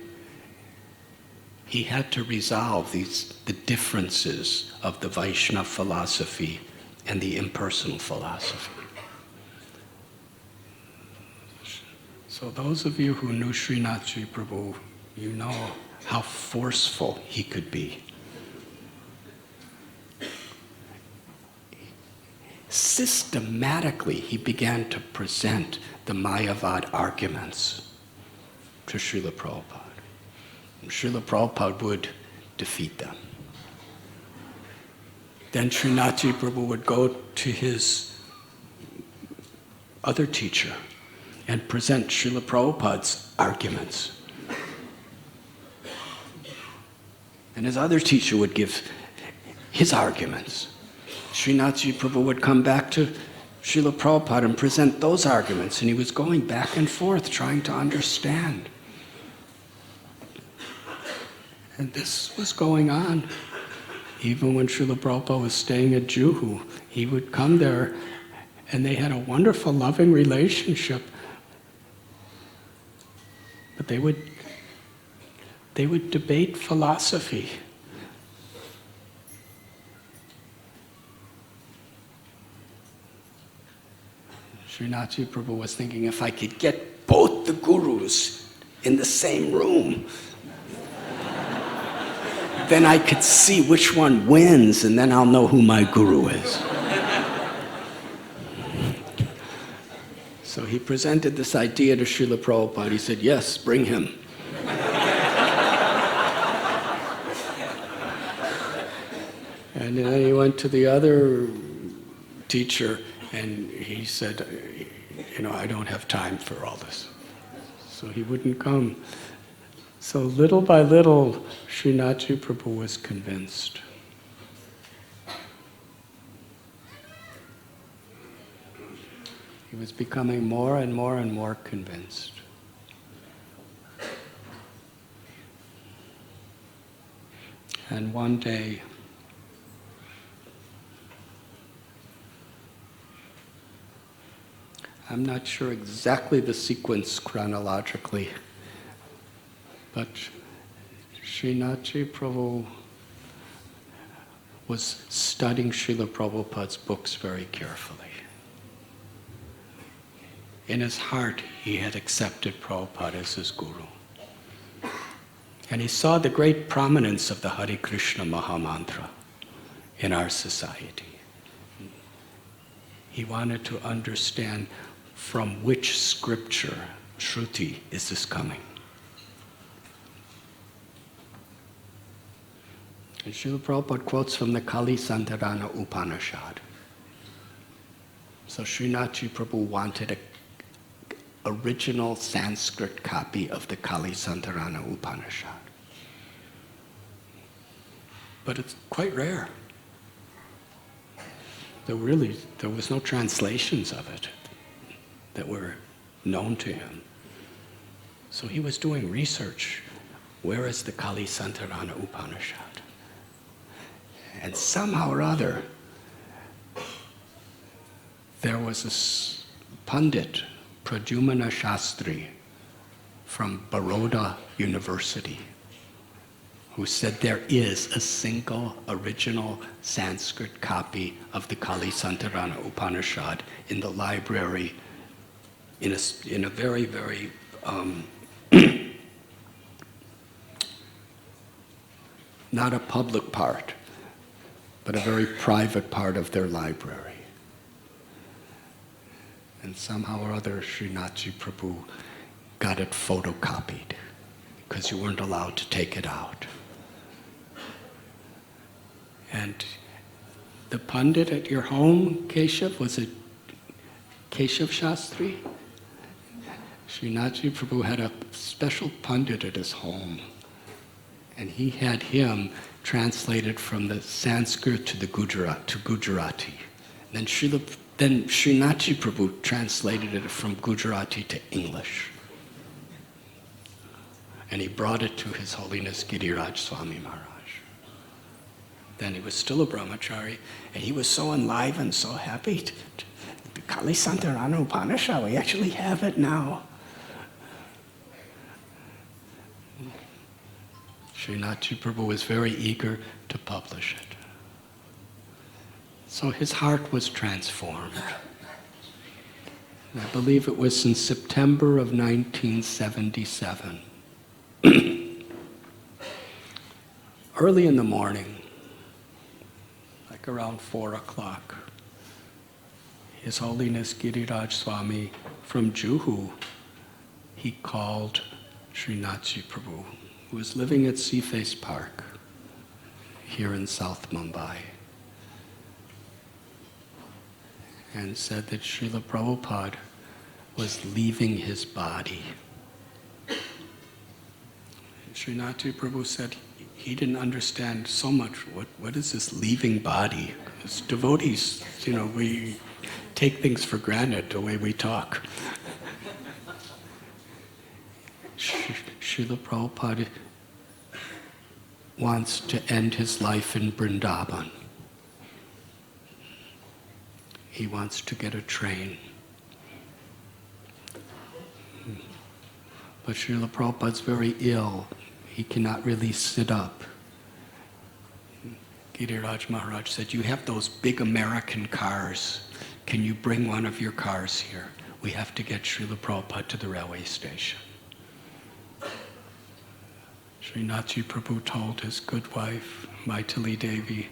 he had to resolve the differences of the Vaishnava philosophy and the impersonal philosophy. So those of you who knew Srinathji Prabhu, you know how forceful he could be. Systematically, he began to present the Mayavad arguments to Srila Prabhupada. And Srila Prabhupada would defeat them. Then Srinathji Prabhu would go to his other teacher and present Srila Prabhupada's arguments. And his other teacher would give his arguments. Srinathji Prabhu would come back to Srila Prabhupada and present those arguments, and he was going back and forth trying to understand. And this was going on. Even when Srila Prabhupada was staying at Juhu, he would come there, and they had a wonderful, loving relationship. But they would debate philosophy. Srinathji Prabhu was thinking, if I could get both the gurus in the same room, then I could see which one wins, and then I'll know who my guru is. So he presented this idea to Srila Prabhupada. He said, yes, bring him. And then he went to the other teacher, and he said, I don't have time for all this. So he wouldn't come. So little by little, Srinathji Prabhu was convinced. He was becoming more and more and more convinced. And one day, I'm not sure exactly the sequence chronologically, but Srinathji Prabhu was studying Srila Prabhupada's books very carefully. In his heart, he had accepted Prabhupada as his guru. And he saw the great prominence of the Hare Krishna Mahamantra in our society. He wanted to understand from which scripture, Shruti, is this coming. And Srila Prabhupada quotes from the Kali Santarana Upanishad. So Srinathji Prabhu wanted an original Sanskrit copy of the Kali Santarana Upanishad. But it's quite rare. There was no translations of it that were known to him. So he was doing research. Where is the Kali Santarana Upanishad? And somehow or other, there was a Pandit, Pradyumna Shastri, from Baroda University, who said there is a single original Sanskrit copy of the Kali Santarana Upanishad in the library in a very, very not a public part, but a very private part of their library. And somehow or other, Srinathji Prabhu got it photocopied because you weren't allowed to take it out. And the Pandit at your home, Keshav, was it Keshav Shastri? Srinathji Prabhu had a special Pandit at his home, and he had him translated from the Sanskrit to Gujarati. Then Srinathji Prabhu translated it from Gujarati to English. And he brought it to His Holiness Giriraj Swami Maharaj. Then he was still a brahmachari, and he was so enlivened, so happy. The Kali Santarana Upanishad, we actually have it now. Srinathji Prabhu was very eager to publish it. So his heart was transformed. And I believe it was in September of 1977. Early in the morning, like around 4 o'clock, His Holiness Giriraj Swami from Juhu, he called Srinathji Prabhu, who was living at Seaface Park here in South Mumbai, and said that Srila Prabhupada was leaving his body. Srinathji Prabhu said he didn't understand so much what is this leaving body? As devotees, we take things for granted the way we talk. Srila Prabhupada wants to end his life in Vrindavan. He wants to get a train. But Srila Prabhupada's very ill. He cannot really sit up. Giriraj Maharaj said, you have those big American cars. Can you bring one of your cars here? We have to get Srila Prabhupada to the railway station. Srinathji Prabhu told his good wife, Maitali Devi,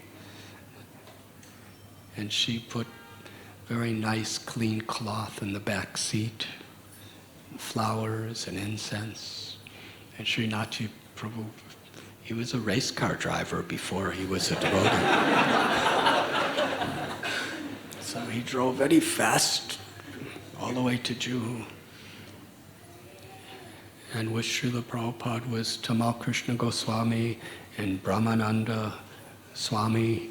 and she put very nice clean cloth in the back seat, flowers and incense. And Srinathji Prabhu, he was a race car driver before he was a devotee. So he drove very fast all the way to Juhu. And with Srila Prabhupada was Tamal Krishna Goswami and Brahmananda Swami,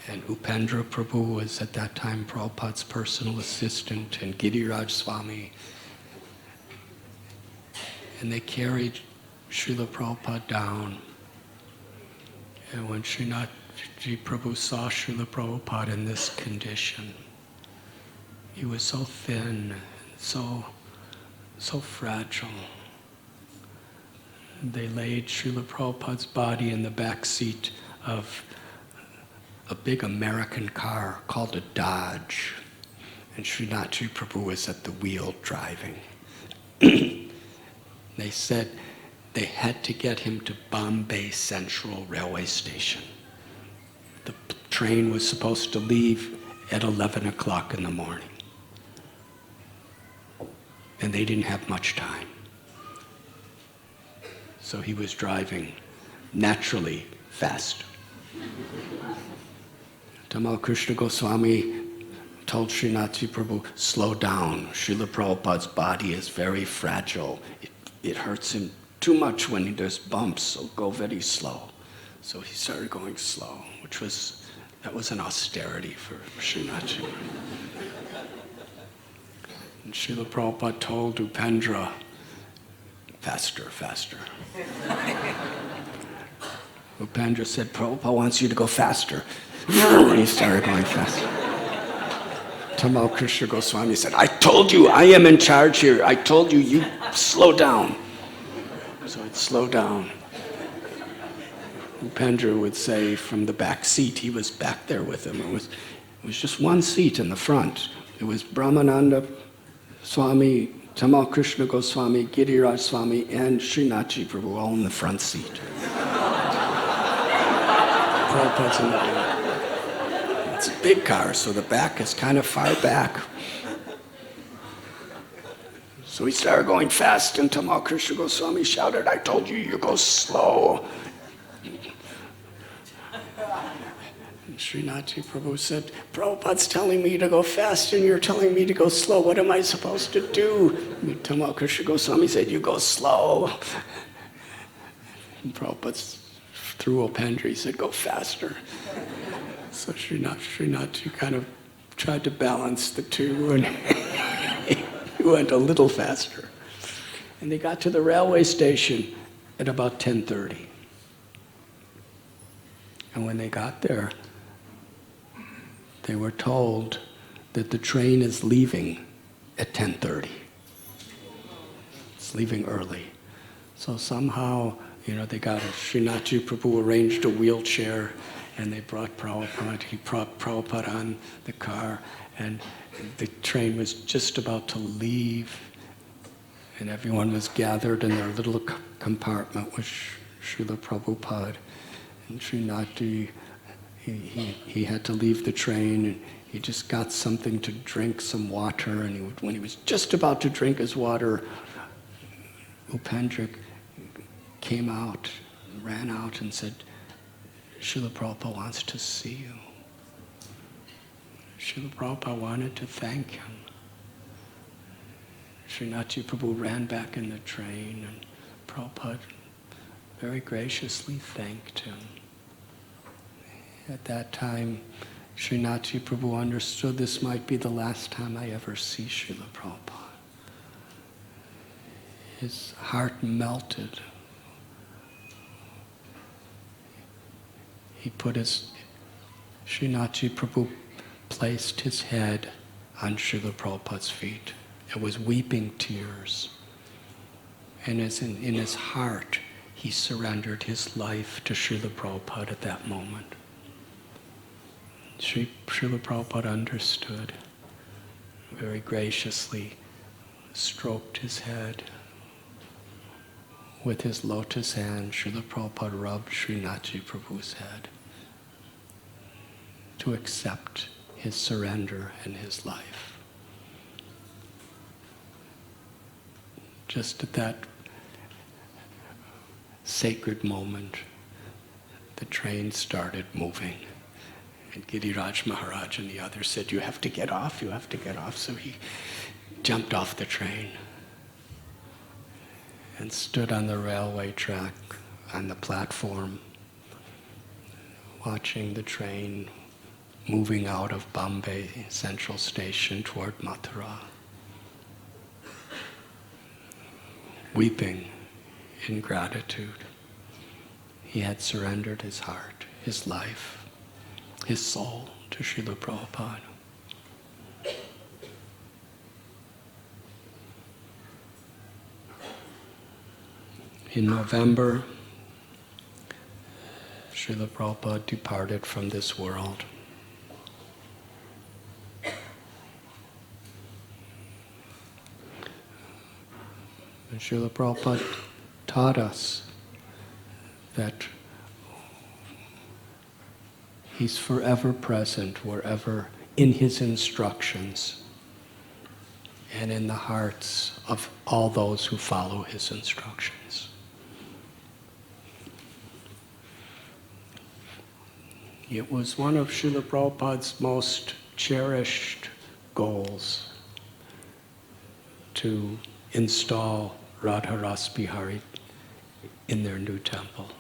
and Upendra Prabhu was at that time Prabhupada's personal assistant, and Giriraj Swami. And they carried Srila Prabhupada down. And when Srinathji Prabhu saw Srila Prabhupada in this condition, he was so thin, so fragile. They laid Srila Prabhupada's body in the back seat of a big American car called a Dodge, and Srinathji Prabhu was at the wheel driving. They said they had to get him to Bombay Central Railway Station. The train was supposed to leave at 11 o'clock in the morning, and they didn't have much time. So he was driving naturally fast. Tamal Krishna Goswami told Srinathji Prabhu, slow down. Srila Prabhupada's body is very fragile. It hurts him too much when there's bumps, so go very slow. So he started going slow, that was an austerity for Srinathji Prabhu. And Srila Prabhupada told Upendra, faster, faster. Upendra said, Prabhupada wants you to go faster. And he started going faster. Tamal Krishna Goswami said, I told you, I am in charge here. I told you, you slow down. So it slowed down. Upendra would say from the back seat, he was back there with him. It was just one seat in the front. It was Brahmananda Swami, Tamal Krishna Goswami, Giriraj Swami, and Srinathji Prabhu all in the front seat. Prabhupada's in the back. It's a big car, so the back is kind of far back. So he started going fast, and Tamal Krishna Goswami shouted, I told you, you go slow. And Srinathji Prabhu said, Prabhupada's telling me to go fast, and you're telling me to go slow. What am I supposed to do? And Tamal Krishna Goswami said, you go slow. And Prabhupada threw Upendra, he said, go faster. So Srinathji kind of tried to balance the two, and he went a little faster. And they got to the railway station at about 10:30. And when they got there, they were told that the train is leaving at 10:30. It's leaving early. So somehow, they got Srinathji Prabhu arranged a wheelchair, and they brought Prabhupada. He brought Prabhupada on the car, and the train was just about to leave, and everyone was gathered in their little compartment with Srila Prabhupada. And Srinathji, he had to leave the train, and he just got something to drink, some water, and when he was just about to drink his water, Upendra came out, ran out and said, Srila Prabhupada wants to see you. Srila Prabhupada wanted to thank him. Srinathji Prabhu ran back in the train, and Prabhupada very graciously thanked him. At that time, Srinathji Prabhu understood this might be the last time I ever see Srila Prabhupada. His heart melted. Srinathji Prabhu placed his head on Srila Prabhupada's feet. It was weeping tears. And in his heart, he surrendered his life to Srila Prabhupada at that moment. Srila Prabhupada understood, very graciously stroked his head, with his lotus hand, Srila Prabhupada rubbed Srinathji Prabhu's head to accept his surrender and his life. Just at that sacred moment, the train started moving. And Giriraj Maharaj and the others said, "You have to get off, you have to get off." So he jumped off the train and stood on the railway track, on the platform, watching the train moving out of Bombay Central Station toward Mathura, weeping in gratitude. He had surrendered his heart, his life, his soul to Srila Prabhupada. In November, Srila Prabhupada departed from this world. And Srila Prabhupada taught us that he's forever present wherever, in his instructions and in the hearts of all those who follow his instructions. It was one of Srila Prabhupada's most cherished goals to install Radha Bihari in their new temple.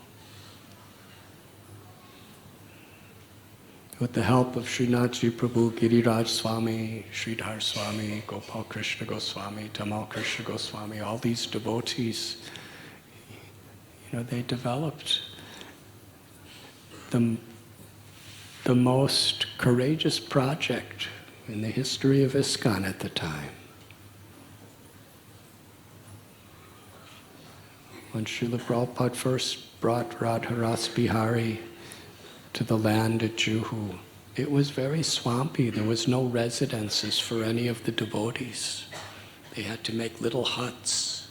With the help of Srinathji Prabhu, Giriraj Swami, Sridhar Swami, Gopal Krishna Goswami, Tamal Krishna Goswami, all these devotees, they developed the most courageous project in the history of ISKCON at the time. When Srila Prabhupada first brought Radha Bihari to the land at Juhu, it was very swampy. There was no residences for any of the devotees. They had to make little huts.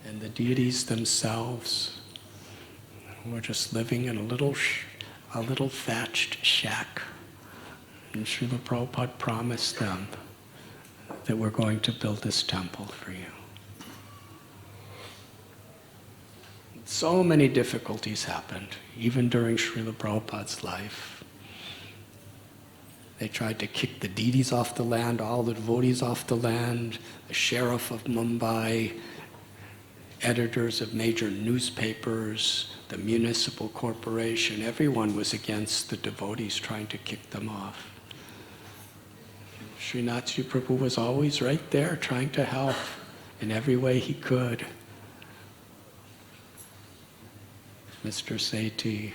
And the deities themselves were just living in a little thatched shack. And Srila Prabhupada promised them that we're going to build this temple for you. So many difficulties happened, even during Srila Prabhupada's life. They tried to kick the deities off the land, all the devotees off the land, the sheriff of Mumbai, editors of major newspapers, the municipal corporation. Everyone was against the devotees, trying to kick them off. Srinathji Prabhu was always right there, trying to help in every way he could. Mr. Sethi,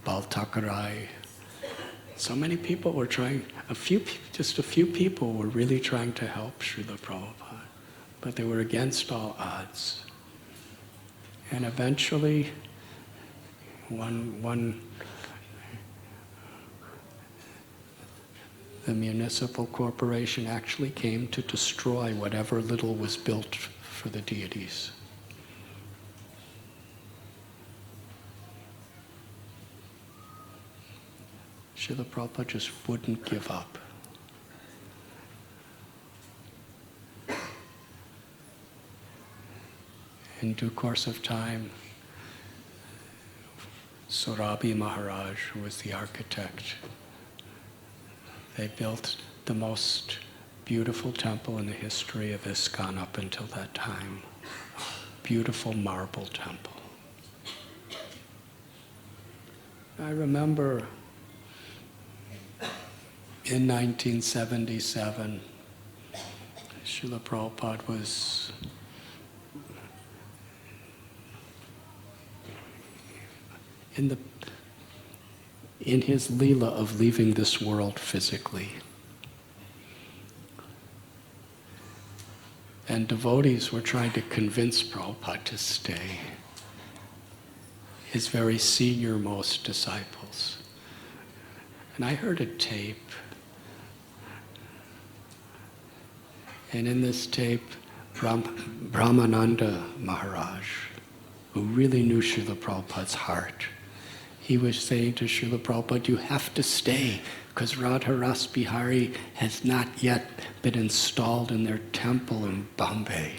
Baltakarai. So many people were trying, just a few people were really trying to help Srila Prabhupada, but they were against all odds. And eventually, the municipal corporation actually came to destroy whatever little was built for the deities. Srila Prabhupada just wouldn't give up. In due course of time, Sorabi Maharaj, who was the architect, they built the most beautiful temple in the history of ISKCON up until that time. Beautiful marble temple. I remember in 1977, Srila Prabhupada was in his Leela of leaving this world physically. And devotees were trying to convince Prabhupada to stay, his very senior-most disciples. And I heard a tape. And in this tape, Brahmananda Maharaj, who really knew Srila Prabhupada's heart, he was saying to Srila Prabhupada, you have to stay, because Radha Bihari has not yet been installed in their temple in Bombay.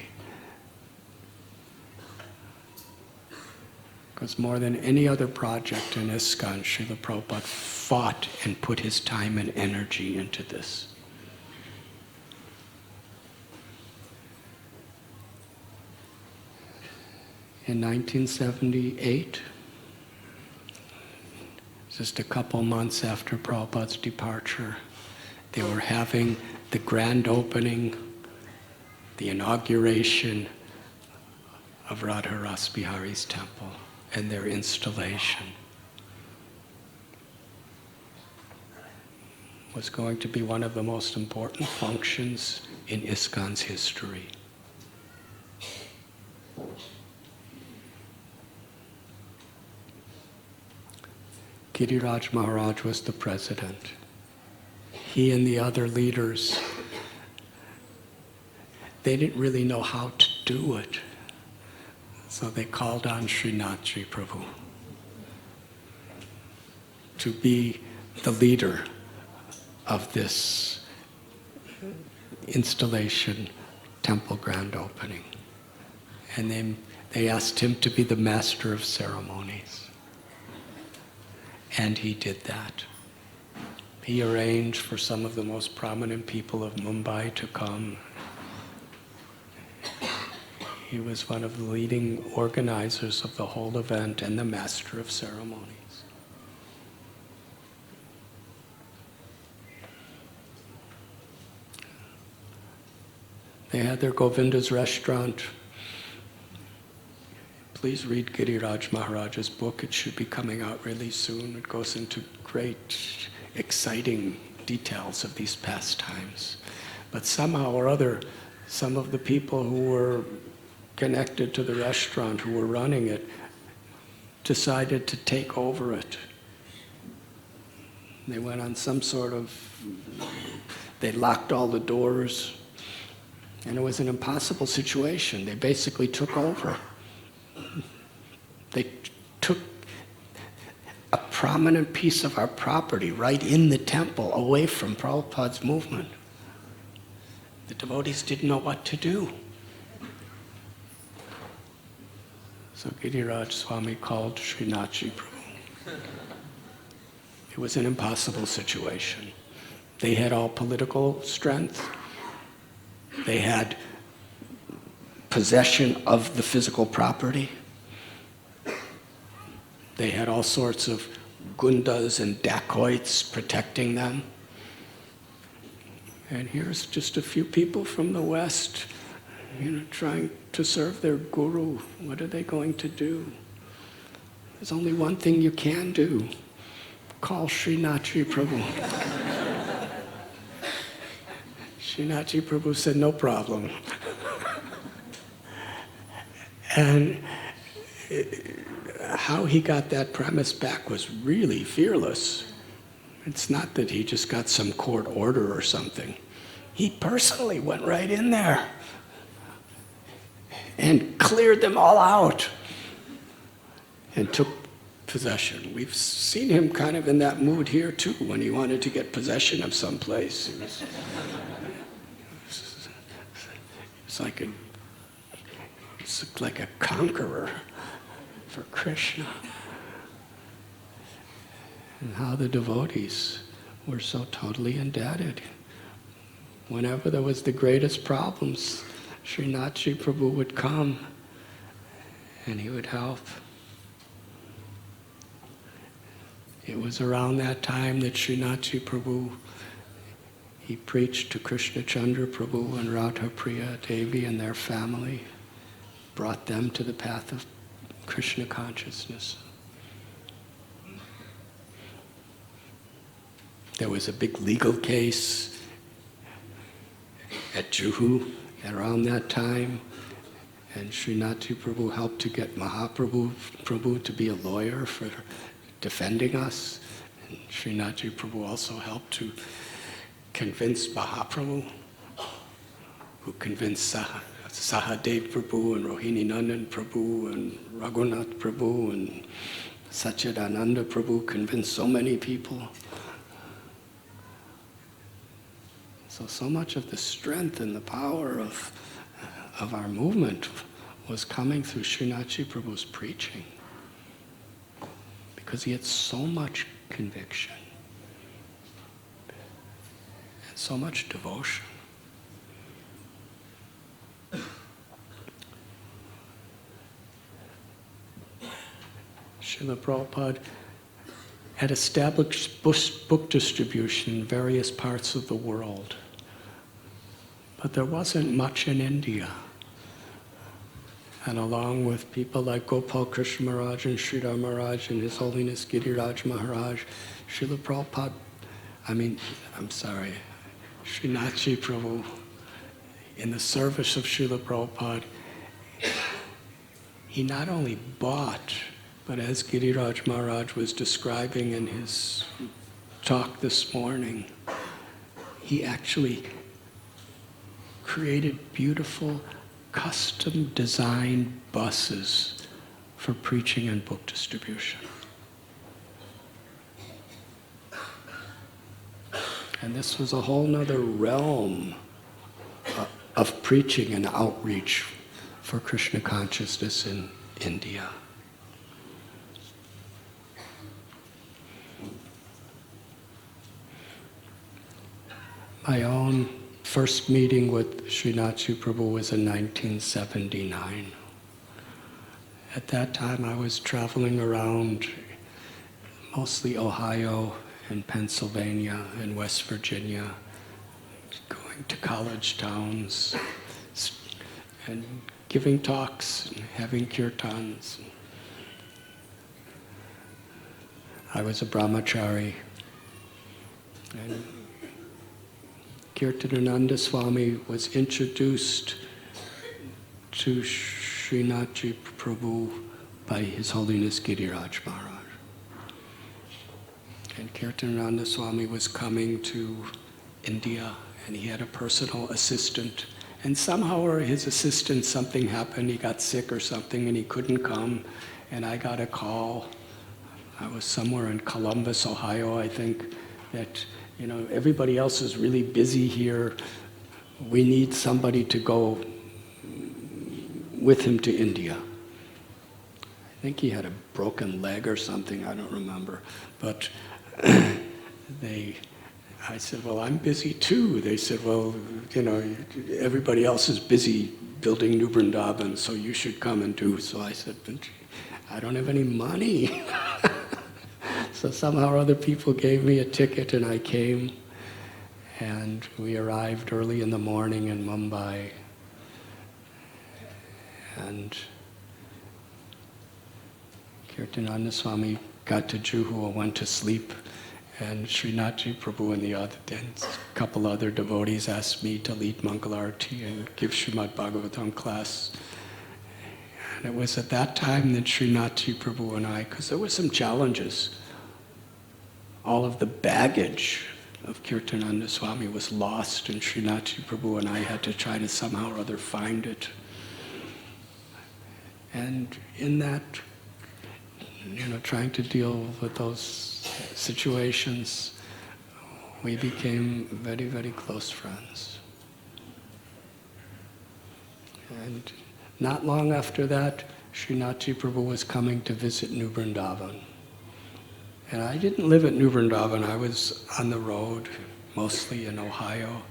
Because more than any other project in ISKCON, Srila Prabhupada fought and put his time and energy into this. In 1978, just a couple months after Prabhupada's departure, they were having the grand opening, the inauguration of Radha Ras Bihari's temple and their installation. Was going to be one of the most important functions in ISKCON's history. Giriraj Maharaj was the president. He and the other leaders, they didn't really know how to do it. So they called on Srinathji Prabhu to be the leader of this installation, temple grand opening. And then they asked him to be the master of ceremonies. And he did that. He arranged for some of the most prominent people of Mumbai to come. He was one of the leading organizers of the whole event and the master of ceremonies. They had their Govinda's restaurant. Please read Giriraj Maharaj's book. It should be coming out really soon. It goes into great, exciting details of these pastimes. But somehow or other, some of the people who were connected to the restaurant, who were running it, decided to take over it. They went on some sort of, they locked all the doors, and it was an impossible situation. They basically took over. They took a prominent piece of our property right in the temple, away from Prabhupada's movement. The devotees didn't know what to do. So Giriraj Swami called Srinathji Prabhu. It was an impossible situation. They had all political strength. They had possession of the physical property. They had all sorts of gundas and dacoits protecting them. And here's just a few people from the West, trying to serve their guru. What are they going to do? There's only one thing you can do. Call Srinathji Prabhu. Srinathji Prabhu said, no problem. And how he got that premise back was really fearless. It's not that he just got some court order or something. He personally went right in there and cleared them all out and took possession. We've seen him kind of in that mood here too, when he wanted to get possession of some place. It's like a conqueror for Krishna. And how the devotees were so totally indebted. Whenever there was the greatest problems, Srinathji Prabhu would come and he would help. It was around that time that Srinathji Prabhu, he preached to Krishna Chandra Prabhu and Radha Priya Devi and their family, brought them to the path of Krishna consciousness. There was a big legal case at Juhu around that time, and Srinathji Prabhu helped to get Mahaprabhu to be a lawyer for defending us. Srinathji Prabhu also helped to convince Mahaprabhu, who convinced Sahadev Prabhu and Rohini Nandan Prabhu and Radhanath Prabhu and Satchidananda Prabhu, convinced so many people. So much of the strength and the power of our movement was coming through Srinathji Prabhu's preaching, because he had so much conviction and so much devotion. Srila Prabhupada had established book distribution in various parts of the world, but there wasn't much in India. And along with people like Gopal Krishna Maharaj and Sridhar Maharaj and His Holiness Giriraj Maharaj, Srila Prabhupada, Srinathji Prabhu, in the service of Srila Prabhupada, he not only bought, but as Giriraj Maharaj was describing in his talk this morning, he actually created beautiful custom designed buses for preaching and book distribution. And this was a whole nother realm of preaching and outreach for Krishna consciousness in India. My own first meeting with Srinathji Prabhu was in 1979. At that time I was traveling around mostly Ohio and Pennsylvania and West Virginia, going to college towns and giving talks and having kirtans. I was a brahmachari, and Kirtanananda Swami was introduced to Srinathji Prabhu by His Holiness Giriraj Maharaj. And Kirtanananda Swami was coming to India, and he had a personal assistant. And somehow, or his assistant, something happened, he got sick or something, and he couldn't come. And I got a call. I was somewhere in Columbus, Ohio, I think, that everybody else is really busy here. We need somebody to go with him to India. I think he had a broken leg or something, I don't remember. But I said, well, I'm busy too. They said, well, everybody else is busy building New Vrindavan, so you should come and do. So I said, but I don't have any money. So somehow other people gave me a ticket and I came, and we arrived early in the morning in Mumbai. And Kirtananda Swami got to Juhu and went to sleep, and Srinathji Prabhu and a couple other devotees asked me to lead Mangalarti and give Srimad Bhagavatam class. And it was at that time that Srinathji Prabhu and I, because there were some challenges, all of the baggage of Kirtananda Swami was lost, and Srinathji Prabhu and I had to try to somehow or other find it. And in that, trying to deal with those situations, we became very, very close friends. And not long after that, Srinathji Prabhu was coming to visit New Vrindavan. And I didn't live at New Vrindavan. I was on the road, mostly in Ohio,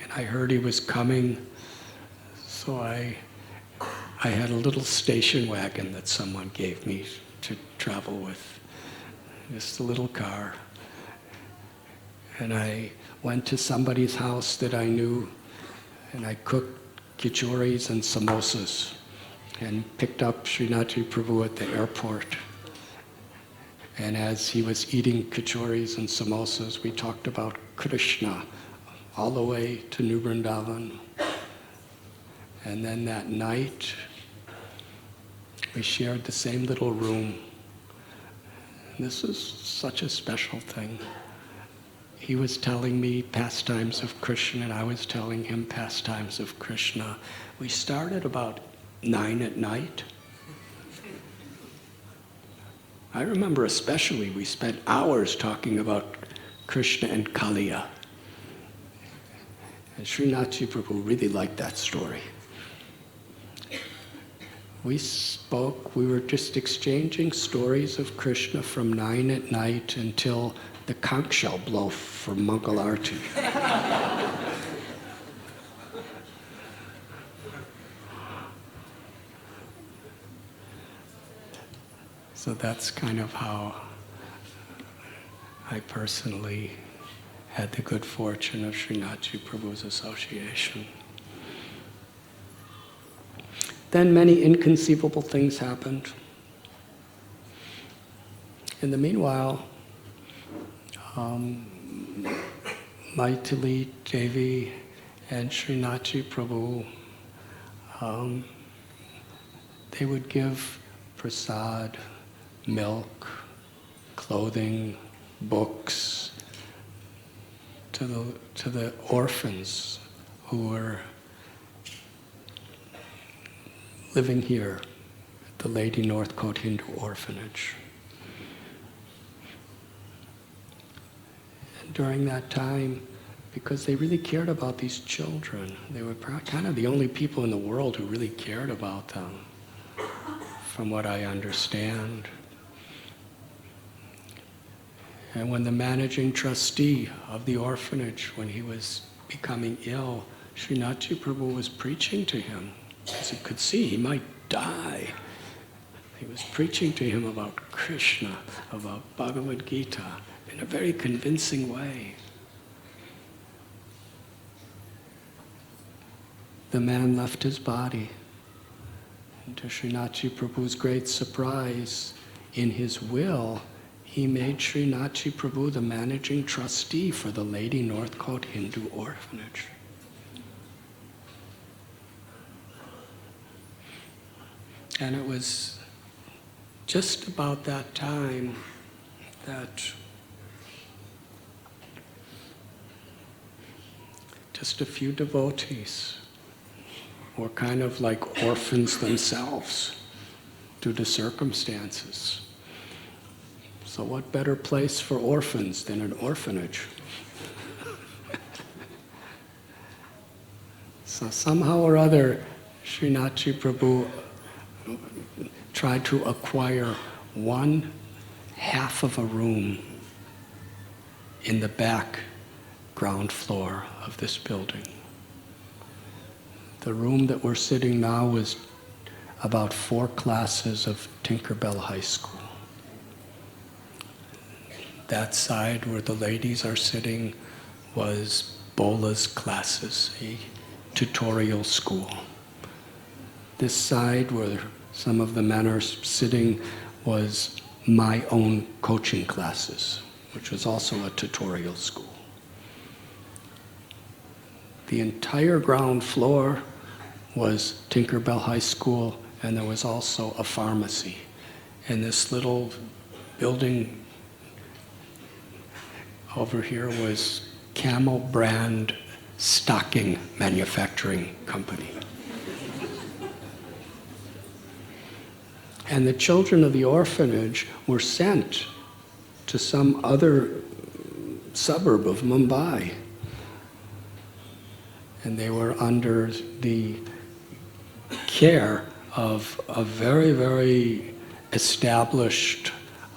and I heard he was coming, so I had a little station wagon that someone gave me to travel with, just a little car. And I went to somebody's house that I knew, and I cooked kichoris and samosas, and picked up Srinathji Prabhu at the airport. And as he was eating kichoris and samosas, we talked about Krishna all the way to New Vrindavan. And then that night, we shared the same little room And this is such a special thing. He was telling me pastimes of Krishna, and I was telling him pastimes of Krishna. We started about 9 at night. I remember especially we spent hours talking about Krishna and Kaliya. And Srinathji Prabhu really liked that story. We spoke, we were just exchanging stories of Krishna from 9 at night until the conch shell blow for Mangal Arati. So that's kind of how I personally had the good fortune of Srinathji Prabhu's association. Then many inconceivable things happened. In the meanwhile, Maitali Devi and Srinathji Prabhu, they would give prasad, milk, clothing, books to the orphans who were living here at the Lady Northcote Hindu Orphanage. And during that time, because they really cared about these children, they were kind of the only people in the world who really cared about them, from what I understand. And when the managing trustee of the orphanage, when he was becoming ill, Srinathji Prabhu was preaching to him, as he could see he might die. He was preaching to him about Krishna, about Bhagavad Gita, in a very convincing way. The man left his body, and to Srinathji Prabhu's great surprise, in his will, he made Srinathji Prabhu the managing trustee for the Lady Northcote Hindu Orphanage. And it was just about that time that just a few devotees were kind of like orphans themselves due to circumstances. So what better place for orphans than an orphanage? So somehow or other, Srinathji Prabhu tried to acquire 1/2 of a room in the back ground floor of this building. The room that we're sitting now was about 4 classes of Tinkerbell High School. That side where the ladies are sitting was Bola's classes, a tutorial school. This side where some of the men are sitting was my own coaching classes, which was also a tutorial school. The entire ground floor was Tinkerbell High School, and there was also a pharmacy. And this little building over here was Camel Brand Stocking Manufacturing Company. And the children of the orphanage were sent to some other suburb of Mumbai. And they were under the care of a very, very established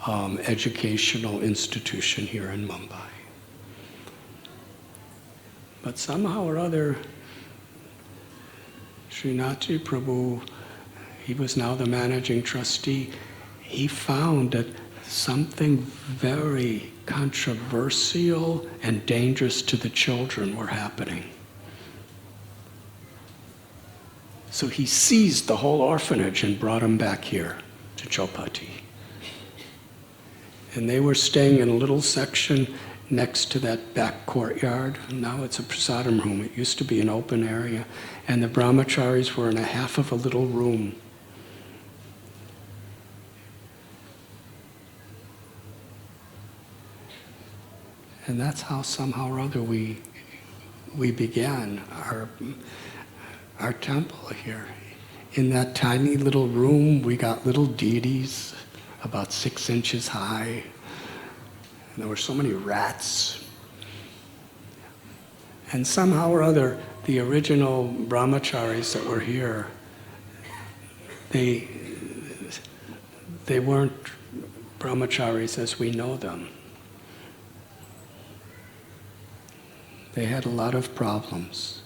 educational institution here in Mumbai. But somehow or other, Srinathji Prabhu, he was now the managing trustee, he found that something very controversial and dangerous to the children were happening. So he seized the whole orphanage and brought them back here to Chowpatty. And they were staying in a little section next to that back courtyard. Now it's a prasadam room. It used to be an open area. And the brahmacharis were in 1/2 of a little room. And that's how somehow or other we began our temple here. In that tiny little room, we got little deities about 6 inches high. And there were so many rats. And somehow or other, the original brahmacharis that were here, they weren't brahmacharis as we know them. They had a lot of problems.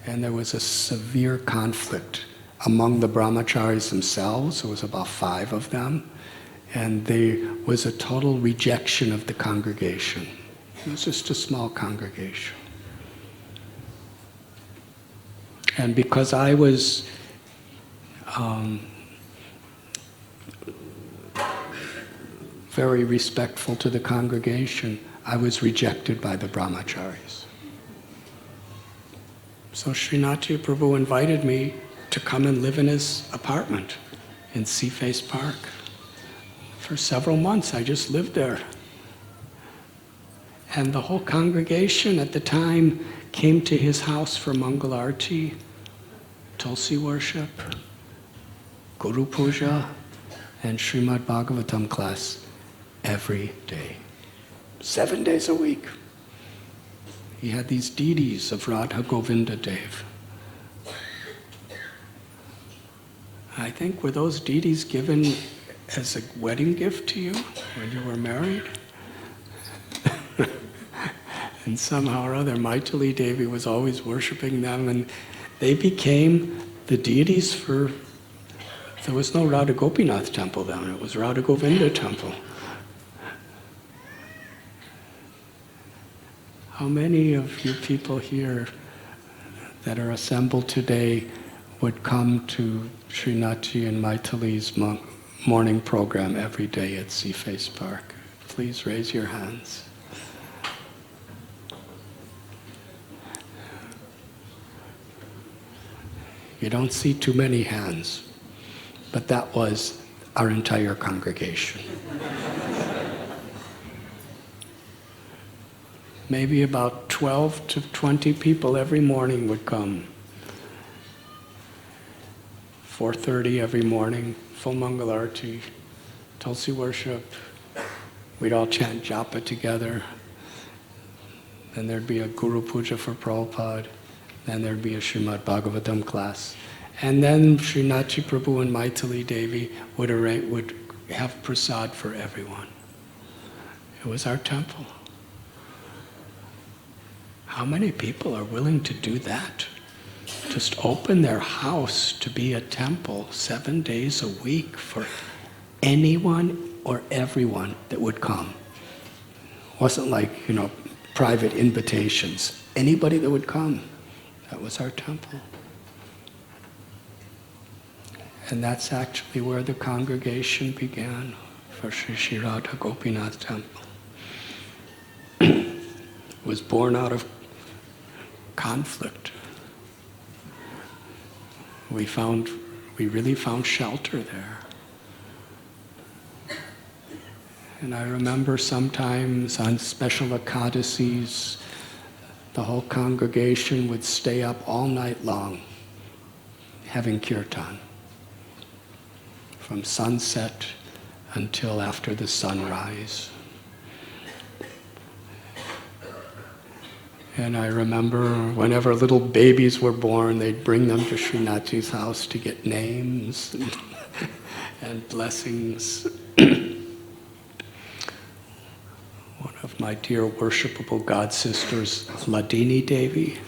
And there was a severe conflict among the brahmacharis themselves. There was about 5 of them. And there was a total rejection of the congregation. It was just a small congregation. And because I was very respectful to the congregation, I was rejected by the brahmacharis. So Srinathji Prabhu invited me to come and live in his apartment in Sea-Face Park. For several months, I just lived there. And the whole congregation at the time came to his house for Mangal Arati, Tulsi worship, Guru Puja, and Srimad Bhagavatam class every day, 7 days a week. He had these deities of Radha Govinda Dev. I think, were those deities given as a wedding gift to you when you were married? And somehow or other, Maitali Devi was always worshipping them, and they became the deities for... There was no Radha Gopinath temple then, it was Radha Govinda temple. How many of you people here that are assembled today would come to Srinathji and Maitali's morning program every day at Sea-Face Park? Please raise your hands. You don't see too many hands, but that was our entire congregation. Maybe about 12 to 20 people every morning would come. 4:30 every morning, full Mangal Arati, Tulsi worship. We'd all chant japa together. Then there'd be a Guru Puja for Prabhupada. Then there'd be a Srimad Bhagavatam class. And then Srinathji Prabhu and Maitali Devi would have prasad for everyone. It was our temple. How many people are willing to do that? Just open their house to be a temple 7 days a week for anyone or everyone that would come. It wasn't like, private invitations. Anybody that would come. That was our temple. And that's actually where the congregation began for Sri Sri Radha Gopinath Temple. It was born out of conflict. We really found shelter there. And I remember sometimes on special Ekadasis, the whole congregation would stay up all night long having kirtan from sunset until after the sunrise. And I remember whenever little babies were born, they'd bring them to Srinathji's house to get names and blessings. One of my dear worshipable god sisters, Ladini Devi,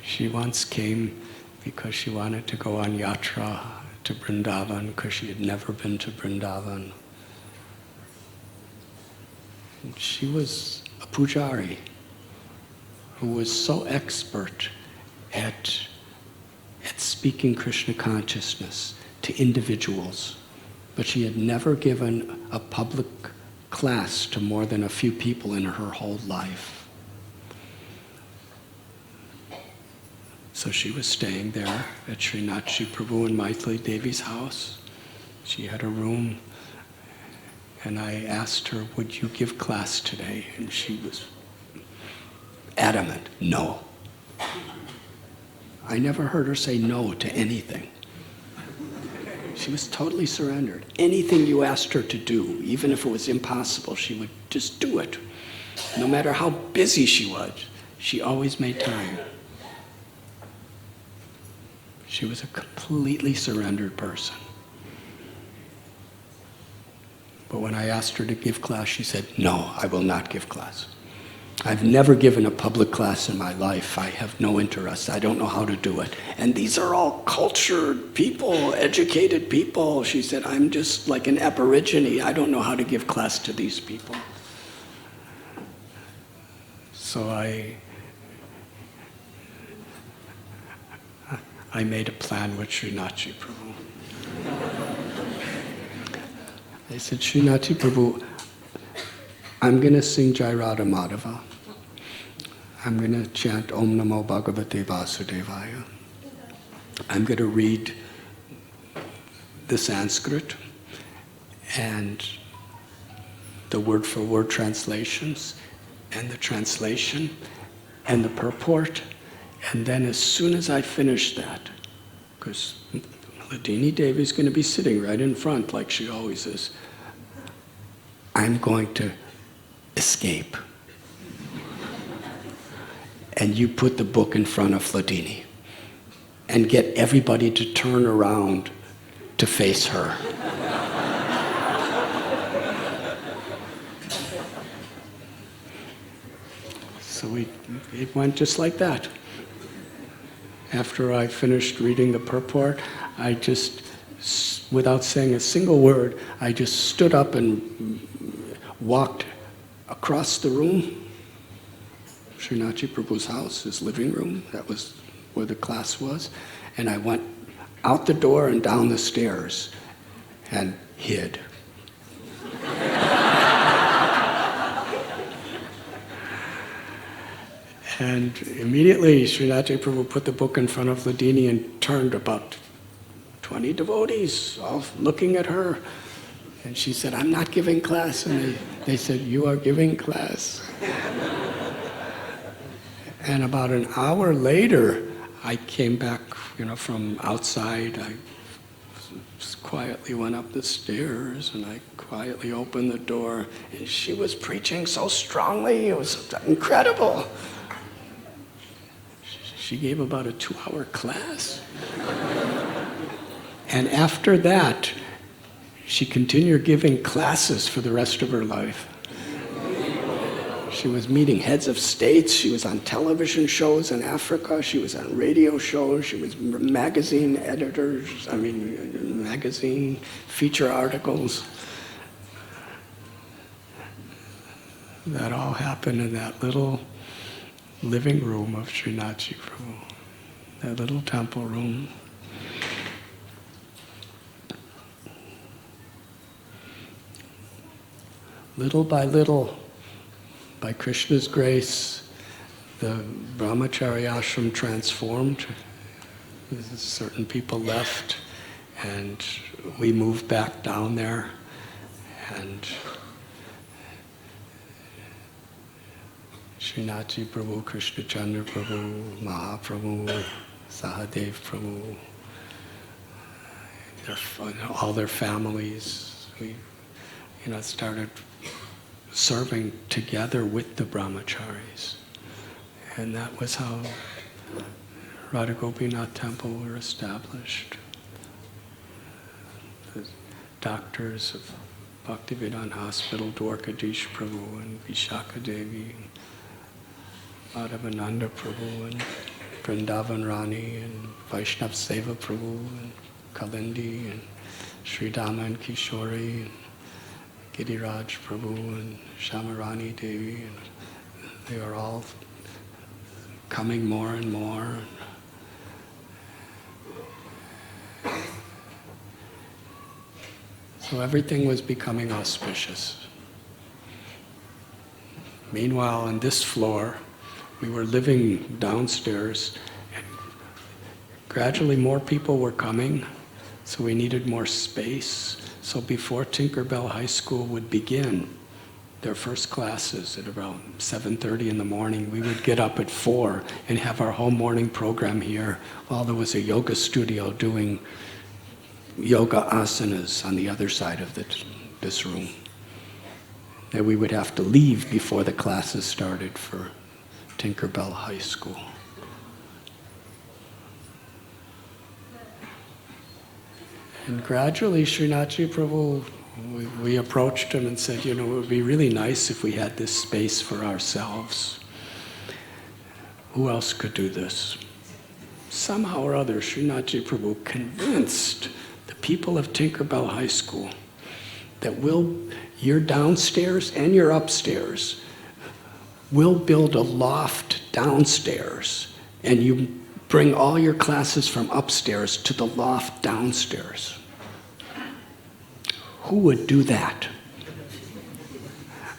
she once came because she wanted to go on yatra to Vrindavan because she had never been to Vrindavan. And she was a pujari who was so expert at speaking Krishna consciousness to individuals, but she had never given a public class to more than a few people in her whole life. So she was staying there at Srinathji Prabhu and Maitali Devi's house. She had a room And I asked her, would you give class today? And she was adamant, no. I never heard her say no to anything. She was totally surrendered. Anything you asked her to do, even if it was impossible, she would just do it. No matter how busy she was, she always made time. She was a completely surrendered person. But when I asked her to give class, she said, no, I will not give class. I've never given a public class in my life. I have no interest. I don't know how to do it. And these are all cultured people, educated people. She said, I'm just like an aborigine. I don't know how to give class to these people. So I made a plan with Srinathji Prabhu. I said, Srinathji Prabhu, I'm going to sing Jai Radha Madhava. I'm going to chant Om Namo Bhagavate Vasudevaya. I'm going to read the Sanskrit and the word-for-word translations and the translation and the purport. And then as soon as I finish that, because Ladini Devi is going to be sitting right in front like she always is, I'm going to escape. And you put the book in front of Ladini and get everybody to turn around to face her. So it went just like that. After I finished reading the purport, I just, without saying a single word, I just stood up and walked across the room, Srinathji Prabhu's house, his living room, that was where the class was, and I went out the door and down the stairs and hid. And immediately Srinathji Prabhu put the book in front of Ladini and turned about 20 devotees, all looking at her. And she said, I'm not giving class. And they said, you are giving class. And about an hour later, I came back, from outside. I quietly went up the stairs and I quietly opened the door. And she was preaching so strongly, it was incredible. She gave about a 2-hour class. And after that, she continued giving classes for the rest of her life. She was meeting heads of states. She was on television shows in Africa. She was on radio shows. She was magazine editors, magazine feature articles. That all happened in that little living room of Srinathji Prabhu, that little temple room. Little by little, by Krishna's grace, the brahmachari ashram transformed. Certain people left, and we moved back down there, and Srinathji Prabhu, Krishna Chandra Prabhu, Mahaprabhu, Sahadev Prabhu, all their families, we started serving together with the brahmacharis. And that was how Radha Gopinath Temple were established. The doctors of Bhaktivedanta Hospital, Dwarkadish Prabhu and Vishaka Devi, Madhavananda Prabhu and Vrindavan Rani and Vaishnav Seva Prabhu and Kalindi and Sridhama and Kishori and Giriraj Prabhu and Shamarani Devi. And they are all coming more and more. So everything was becoming auspicious. Meanwhile, on this floor, we were living downstairs, and gradually more people were coming, so we needed more space. So before Tinkerbell High School would begin their first classes at around 7:30 in the morning, we would get up at 4 and have our whole morning program here while there was a yoga studio doing yoga asanas on the other side of this room. And we would have to leave before the classes started for Tinkerbell High School. And gradually, Srinathji Prabhu, we approached him and said, you know, it would be really nice if we had this space for ourselves. Who else could do this? Somehow or other, Srinathji Prabhu convinced the people of Tinkerbell High School that you're downstairs and you're upstairs. We'll build a loft downstairs, and you bring all your classes from upstairs to the loft downstairs. Who would do that?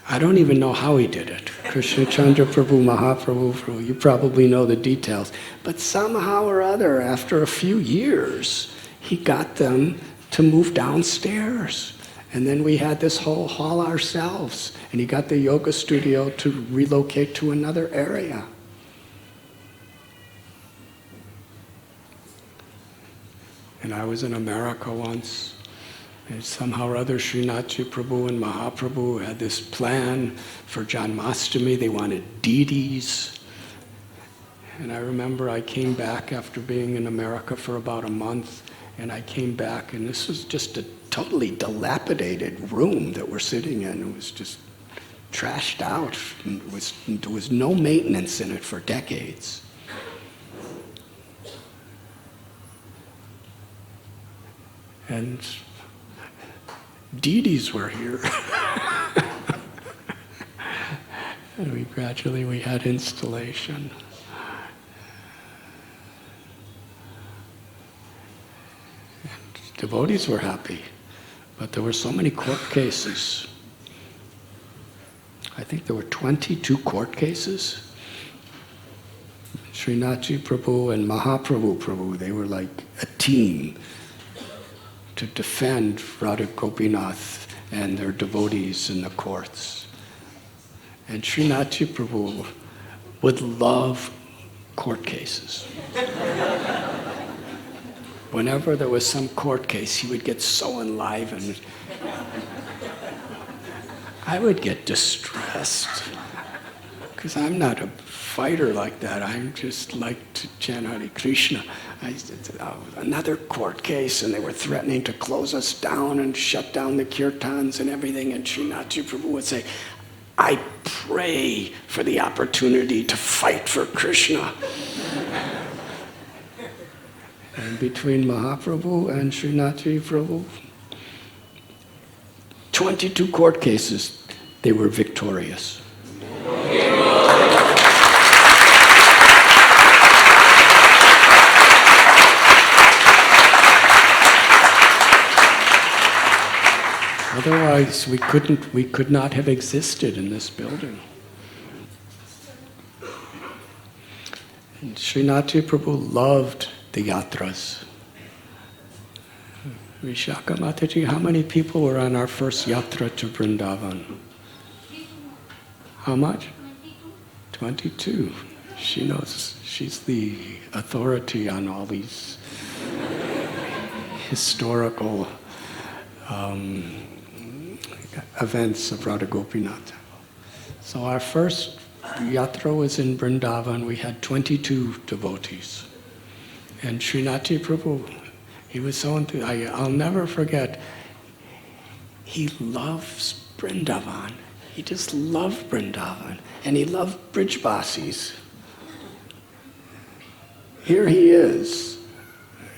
I don't even know how he did it. Krishna Chandra Prabhu, Mahaprabhu, you probably know the details. But somehow or other, after a few years, he got them to move downstairs. And then we had this whole hall ourselves. And he got the yoga studio to relocate to another area. And I was in America once. And somehow or other, Srinathji Prabhu and Mahaprabhu had this plan for Janmashtami. They wanted deities. And I remember I came back after being in America for about a month, and I came back, and this was just a totally dilapidated room that we're sitting in. It was just trashed out. There was no maintenance in it for decades. And deities were here. And we had installation. And devotees were happy, but there were so many court cases. I think there were 22 court cases. Srinathji Prabhu and Mahaprabhu Prabhu, they were like a team to defend Radha Gopinath and their devotees in the courts. And Srinathji Prabhu would love court cases. Whenever there was some court case, he would get so enlivened. I would get distressed, because I'm not a fighter like that. I'm just like to chant Hare Krishna. Another court case, and they were threatening to close us down and shut down the kirtans and everything, and Srinathji Prabhu would say, I pray for the opportunity to fight for Krishna. And between Mahaprabhu and Srinathji Prabhu, 22 court cases, they were victorious. Otherwise, we could not have existed in this building. And Srinathji Prabhu loved the yatras. Vishaka Mataji, how many people were on our first yatra to Vrindavan? How much? 22. She knows, she's the authority on all these historical events of Radha Gopinath. So our first yatra was in Vrindavan. We had 22 devotees. And Srinathji Prabhu, he was so enthusiastic. I'll never forget, he loves Vrindavan. He just loved Vrindavan. And he loved Brijbasis. Here he is,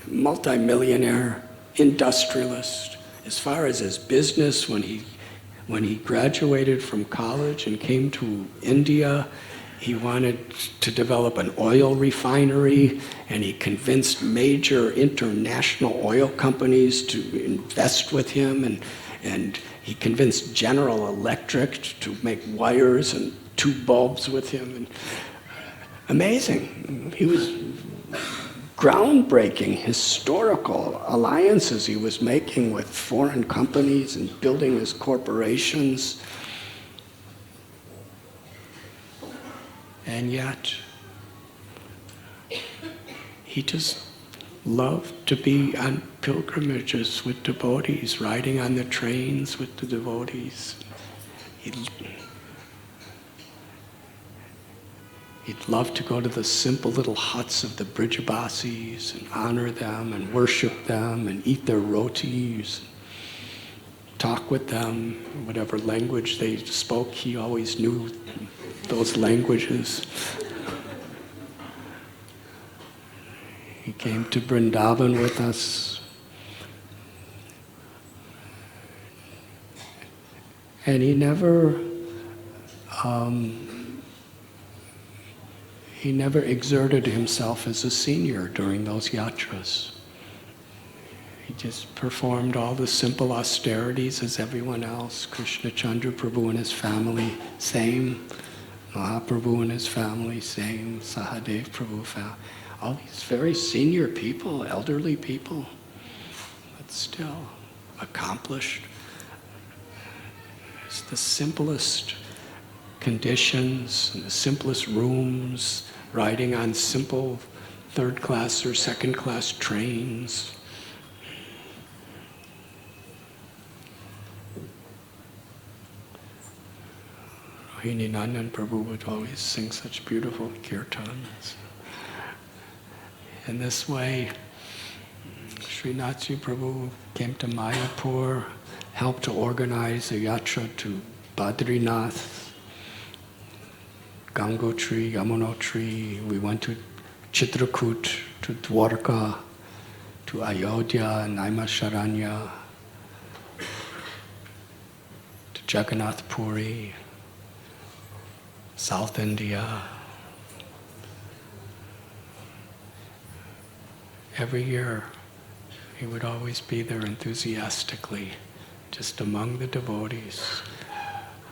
multimillionaire, industrialist. As far as his business, when he graduated from college and came to India, he wanted to develop an oil refinery, and he convinced major international oil companies to invest with him, and he convinced General Electric to make wires and tube bulbs with him. And amazing. He was groundbreaking, historical alliances he was making with foreign companies and building his corporations. And yet, he just loved to be on pilgrimages with devotees, riding on the trains with the devotees. He'd love to go to the simple little huts of the Brijabasis and honor them and worship them and eat their rotis, talk with them, whatever language they spoke, he always knew those languages. He came to Vrindavan with us. And he never exerted himself as a senior during those yatras. He just performed all the simple austerities as everyone else. Krishna Chandra Prabhu and his family, same. Mahaprabhu and his family, same. Sahadev Prabhu family. All these very senior people, elderly people, but still accomplished. It's the simplest conditions, the simplest rooms, riding on simple third-class or second-class trains. Rohini Nandan Prabhu would always sing such beautiful kirtans. In this way, Srinathji Prabhu came to Mayapur, helped to organize a yatra to Badrinath, Gangotri, Yamunotri. We went to Chitrakoot, to Dwarka, to Ayodhya, Naimisharanya, to Jagannath Puri, South India. Every year, he would always be there enthusiastically, just among the devotees,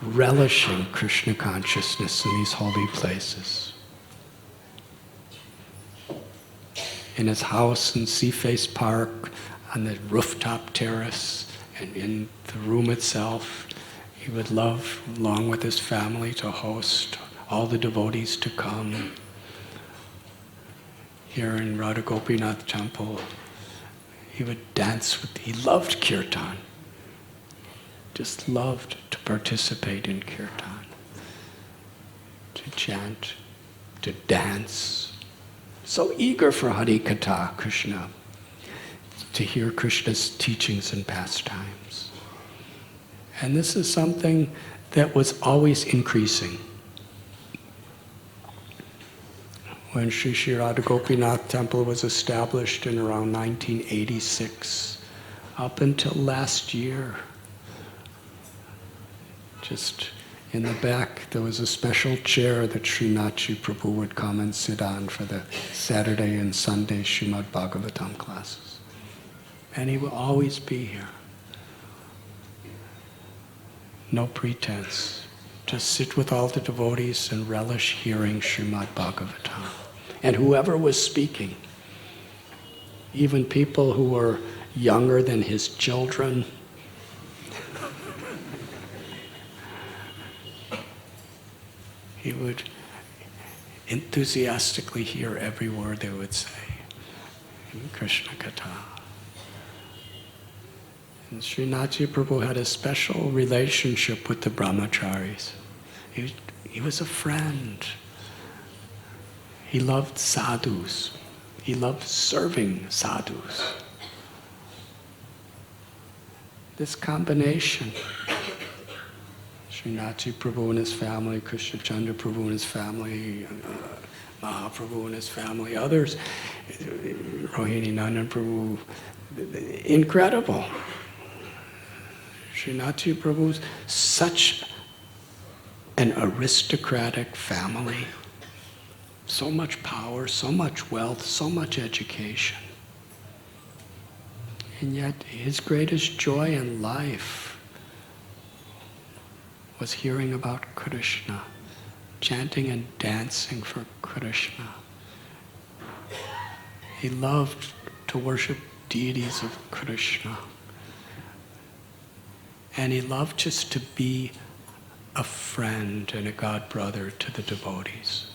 relishing Krishna consciousness in these holy places. In his house in Sea-Face Park, on the rooftop terrace, and in the room itself, he would love, along with his family, to host all the devotees to come. Here in Radha Gopinath Temple, he would dance with, he loved kirtan. Just loved to participate in kirtan, to chant, to dance. So eager for Hare Katha, Krishna, to hear Krishna's teachings and pastimes. And this is something that was always increasing. When Sri Sri Radha Gopinath Temple was established in around 1986, up until last year, just in the back, there was a special chair that Srinathji Prabhu would come and sit on for the Saturday and Sunday Srimad Bhagavatam classes. And he will always be here. No pretense. Just sit with all the devotees and relish hearing Srimad Bhagavatam. And whoever was speaking, even people who were younger than his children, he would enthusiastically hear every word they would say in Krishna Katha. And Srinathji Prabhu had a special relationship with the brahmacharis. He was a friend. He loved sadhus. He loved serving sadhus. This combination, Srinathji Prabhu and his family, Krishna Chandra Prabhu and his family, Mahaprabhu and his family, others, Rohini Nandan Prabhu, incredible. Srinathji Prabhu's such an aristocratic family, so much power, so much wealth, so much education. And yet his greatest joy in life was hearing about Krishna, chanting and dancing for Krishna. He loved to worship deities of Krishna. And he loved just to be a friend and a god brother to the devotees.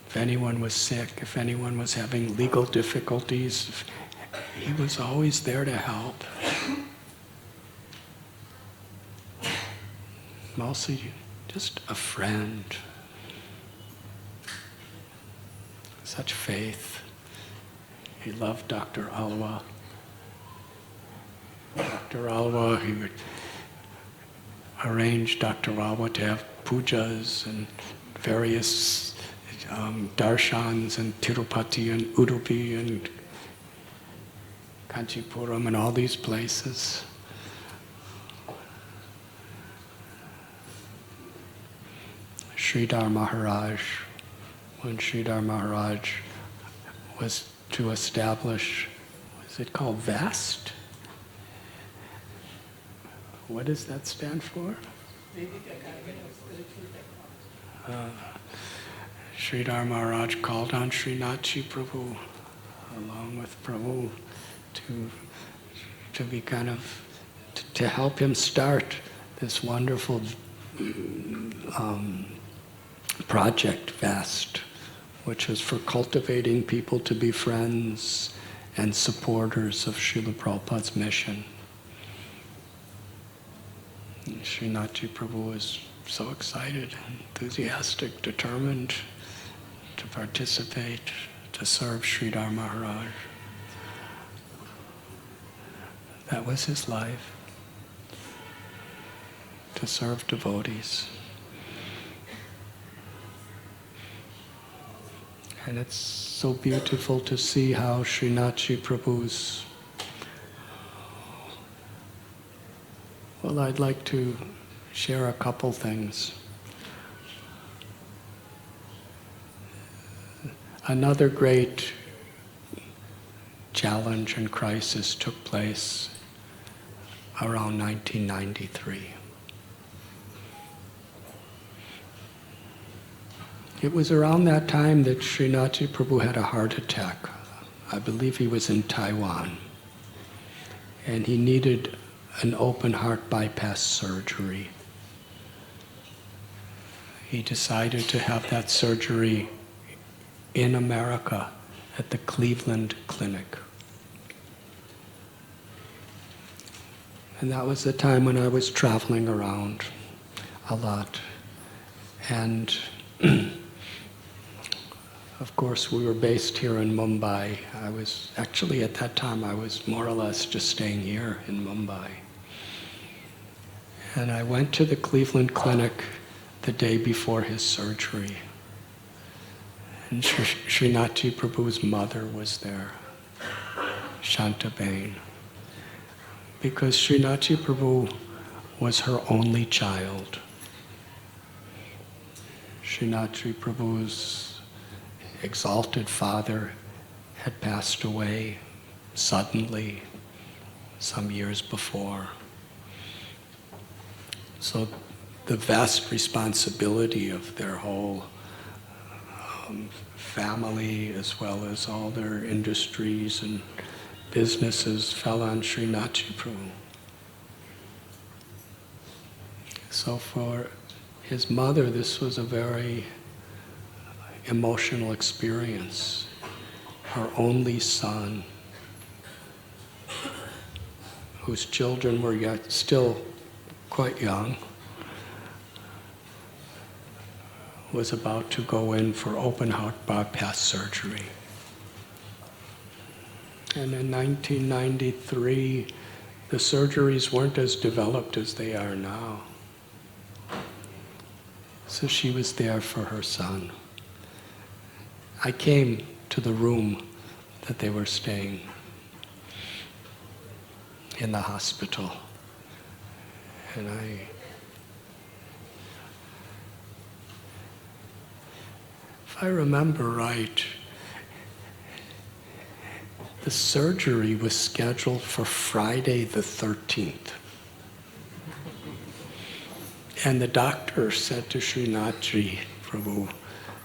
If anyone was sick, if anyone was having legal difficulties, he was always there to help. Mostly just a friend. Such faith. He loved Dr. Alwa. Dr. Alwa, he would arrange Dr. Alwa to have pujas and various darshans in Tirupati and Udupi and Kanchipuram and all these places. Sridhar Maharaj, when Sridhar Maharaj was to establish, what is it called, VAST? What does that stand for? Sridhar Maharaj called on Srinathji Prabhu, along with Prabhu, to be kind of, to help him start this wonderful project, VAST, which is for cultivating people to be friends and supporters of Srila Prabhupada's mission. And Srinathji Prabhu was so excited, enthusiastic, determined to participate, to serve Sridhar Maharaj. That was his life, to serve devotees. And it's so beautiful to see how Srinathji Prabhu's... Well, I'd like to share a couple things. Another great challenge and crisis took place around 1993. It was around that time that Srinathji Prabhu had a heart attack. I believe he was in Taiwan. And he needed an open heart bypass surgery. He decided to have that surgery in America at the Cleveland Clinic. And that was the time when I was traveling around a lot. And of course, we were based here in Mumbai. I was, actually at that time, I was more or less just staying here in Mumbai. And I went to the Cleveland Clinic the day before his surgery. And Srinathji Prabhu's mother was there, Shantabain, because Srinathji Prabhu was her only child. Srinathji Prabhu's exalted father had passed away suddenly some years before. So the vast responsibility of their whole family, as well as all their industries and businesses, fell on Srinathji Prabhu. So for his mother, this was a very emotional experience. Her only son, whose children were yet still quite young, was about to go in for open heart bypass surgery. And in 1993, the surgeries weren't as developed as they are now. So she was there for her son. I came to the room that they were staying in the hospital. And if I remember right, the surgery was scheduled for Friday the 13th. And the doctor said to Srinathji Prabhu,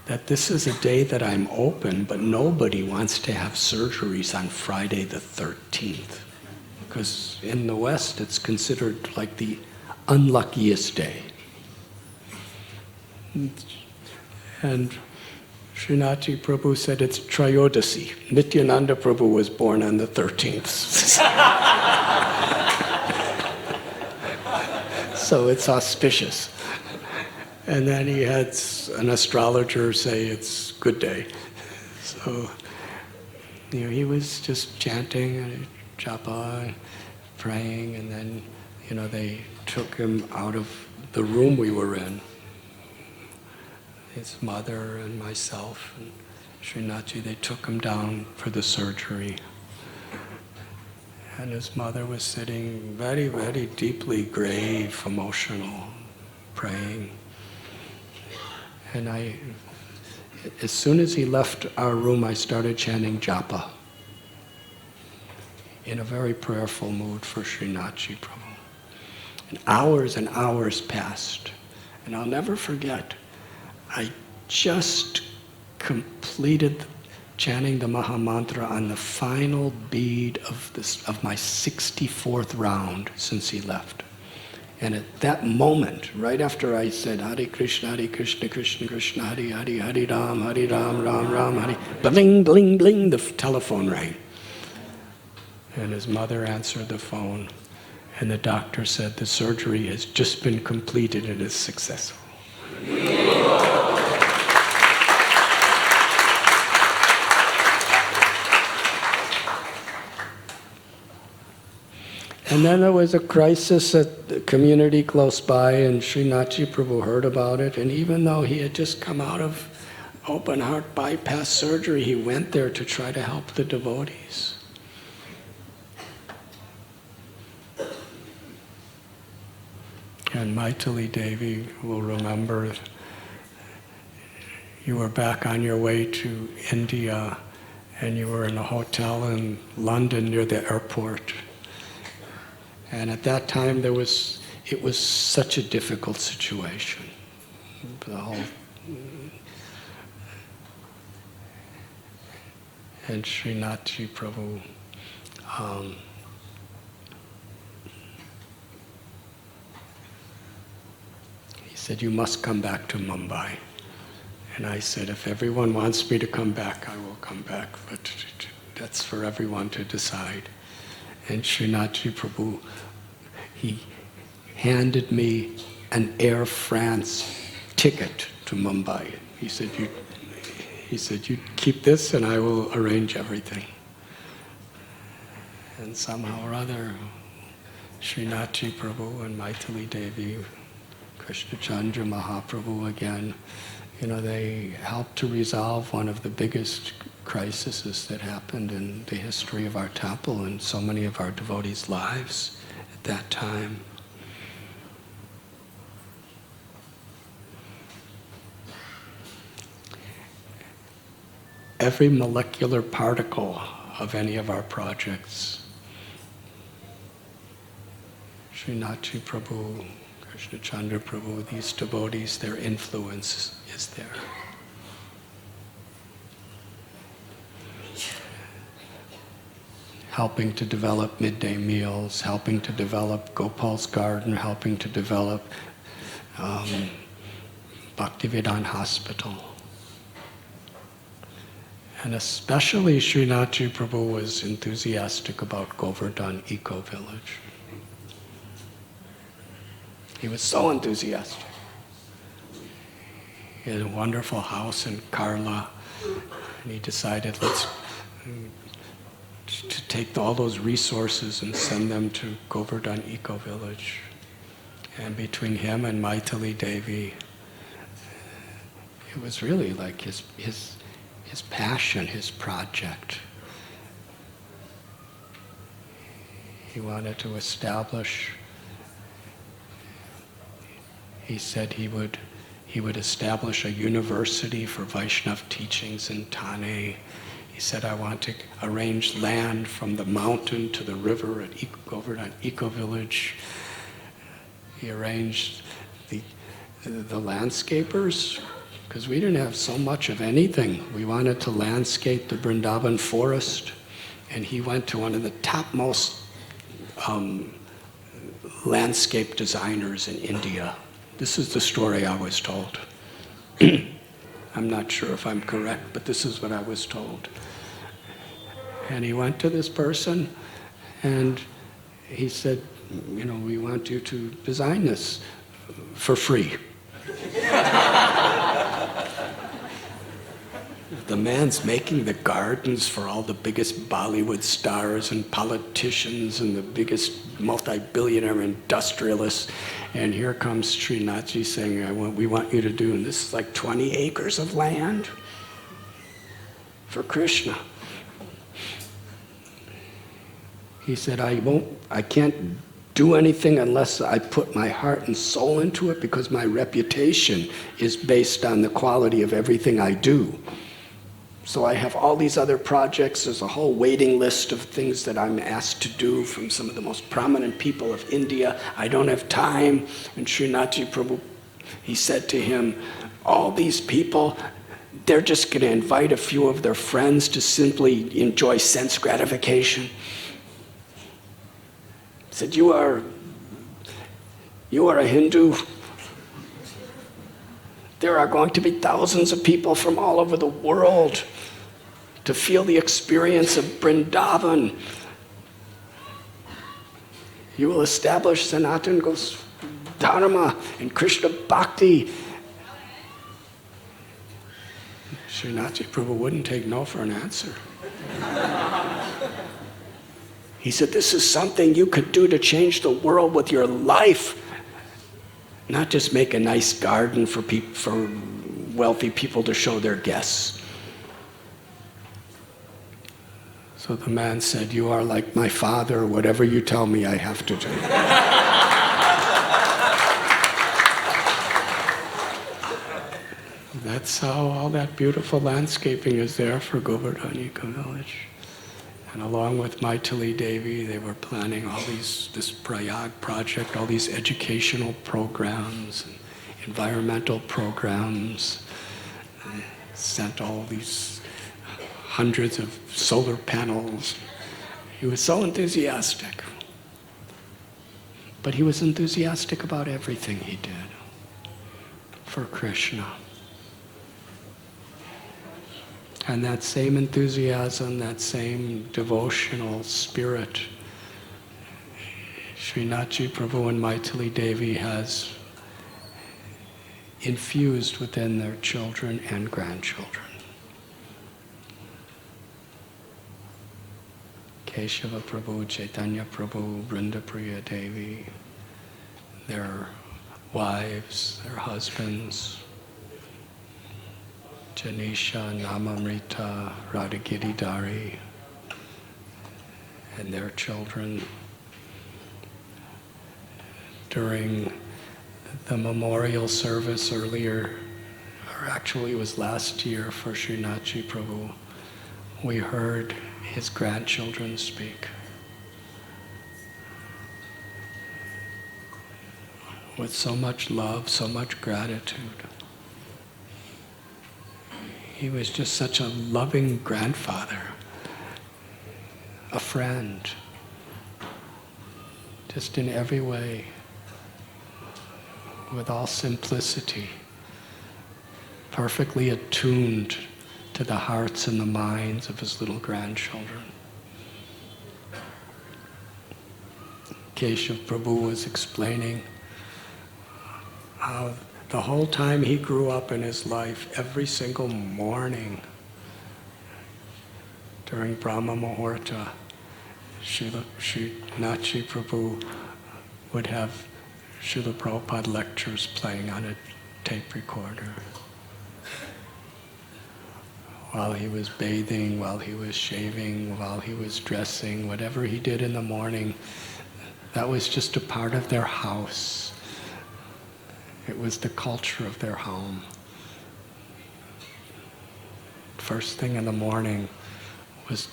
that this is a day that I'm open, but nobody wants to have surgeries on Friday the 13th. Because in the West, it's considered like the unluckiest day. And Srinathji Prabhu said it's Trayodasi. Nityananda Prabhu was born on the 13th. So it's auspicious. And then he had an astrologer say it's good day. So, he was just chanting and japa, and praying, and then, they took him out of the room we were in. His mother and myself and Srinathji, they took him down for the surgery. And his mother was sitting very, very deeply grave, emotional, praying. And as soon as he left our room, I started chanting japa in a very prayerful mood for Srinathji Prabhu. And hours passed. And I'll never forget, I just completed chanting the Maha Mantra on the final bead of my 64th round since he left. And at that moment, right after I said, Hare Krishna, Krishna Krishna, Hare Hare, Hare Ram, Ram Ram, Hare, bling, bling, bling, the telephone rang. And his mother answered the phone, and the doctor said, the surgery has just been completed and is successful. And then there was a crisis at the community close by, and Srinathji Prabhu heard about it, and even though he had just come out of open heart bypass surgery, he went there to try to help the devotees. And Maitali Devi will remember, you were back on your way to India, and you were in a hotel in London near the airport. And at that time, it was such a difficult situation. And Srinathji Prabhu, he said, you must come back to Mumbai. And I said, if everyone wants me to come back, I will come back, but that's for everyone to decide. And Srinathji Prabhu, he handed me an Air France ticket to Mumbai. He said, you keep this and I will arrange everything. And somehow or other, Srinathji Prabhu and Maitali Devi, Krishna Chandra Mahaprabhu again, they helped to resolve one of the biggest crises that happened in the history of our temple and so many of our devotees' lives at that time. Every molecular particle of any of our projects, Srinathji Prabhu, Krishna Chandra Prabhu, these devotees, their influence is there. Helping to develop midday meals, helping to develop Gopal's Garden, helping to develop Bhaktivedanta Hospital. And especially Srinathji Prabhu was enthusiastic about Govardhan Eco-Village. He was so enthusiastic. He had a wonderful house in Karla, and he decided to take all those resources and send them to Govardhan Eco-Village. And between him and Maitali Devi, it was really like his passion, his project. He wanted to establish, he said he would establish a university for Vaishnav teachings in Thane. He said, I want to arrange land from the mountain to the river at Govardhan Eco-Village. He arranged the landscapers, because we didn't have so much of anything. We wanted to landscape the Vrindavan forest, and he went to one of the topmost landscape designers in India. This is the story I was told. I'm not sure if I'm correct, but this is what I was told. And he went to this person, and he said, you know, we want you to design this for free. The man's making the gardens for all the biggest Bollywood stars and politicians and the biggest multi-billionaire industrialists. And here comes Srinathji saying, we want you to do, and this is like 20 acres of land for Krishna. He said, I can't do anything unless I put my heart and soul into it, because my reputation is based on the quality of everything I do. So I have all these other projects. There's a whole waiting list of things that I'm asked to do from some of the most prominent people of India. I don't have time. And Srinathji Prabhu, he said to him, all these people, they're just going to invite a few of their friends to simply enjoy sense gratification. He said, you are a Hindu. There are going to be thousands of people from all over the world to feel the experience of Vrindavan. You will establish Sanatana Goswami Dharma and Krishna Bhakti. Srinathji Prabhu wouldn't take no for an answer. He said, this is something you could do to change the world with your life. Not just make a nice garden for wealthy people to show their guests. So the man said, you are like my father. Whatever you tell me, I have to do. That's how all that beautiful landscaping is there for Govardhanika village. And along with Maithili Devi, they were planning all this Prayag project, all these educational programs, and environmental programs. They sent all these hundreds of solar panels. He was so enthusiastic. But he was enthusiastic about everything he did for Krishna. And that same enthusiasm, that same devotional spirit, Srinathji Prabhu and Maithili Devi has infused within their children and grandchildren. Keshava Prabhu, Chaitanya Prabhu, Vrindapriya Devi, their wives, their husbands, Janisha, Namamrita, Radhagiridhari, and their children. During the memorial service earlier, or actually it was last year for Srinathji Prabhu, we heard his grandchildren speak. With so much love, so much gratitude. He was just such a loving grandfather, a friend, just in every way, with all simplicity, perfectly attuned to the hearts and the minds of his little grandchildren. Keshav Prabhu was explaining how the whole time he grew up in his life, every single morning during Brahma Muhurta, Srinathji Prabhu would have Srila Prabhupada lectures playing on a tape recorder. While he was bathing, while he was shaving, while he was dressing, whatever he did in the morning, that was just a part of their house. It was the culture of their home. First thing in the morning was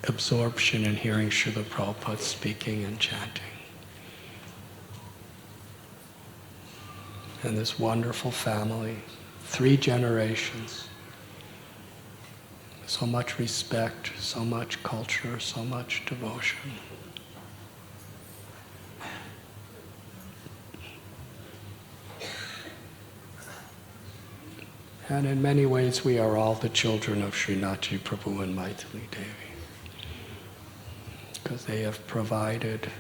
absorption in hearing Srila Prabhupada speaking and chanting. And this wonderful family, 3 generations. So much respect, so much culture, so much devotion. And in many ways, we are all the children of Srinathji Prabhu and Maithili Devi, because they have provided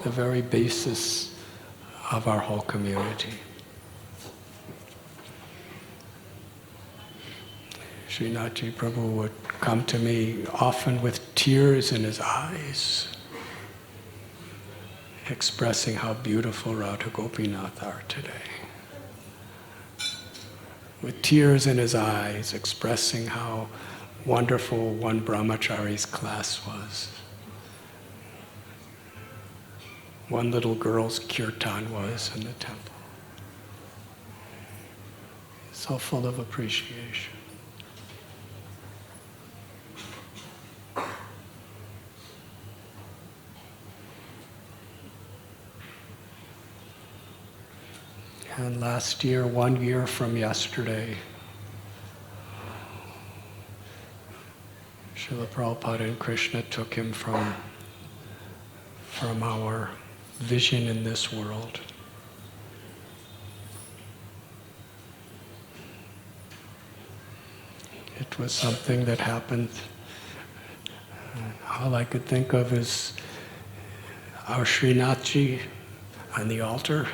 the very basis of our whole community. Srinathji Prabhu would come to me often with tears in his eyes, expressing how beautiful Radha Gopinath are today. With tears in his eyes, expressing how wonderful one brahmachari's class was. One little girl's kirtan was in the temple. So full of appreciation. And last year, 1 year from yesterday, Srila Prabhupada and Krishna took him from our vision in this world. It was something that happened. All I could think of is our Srinathji on the altar.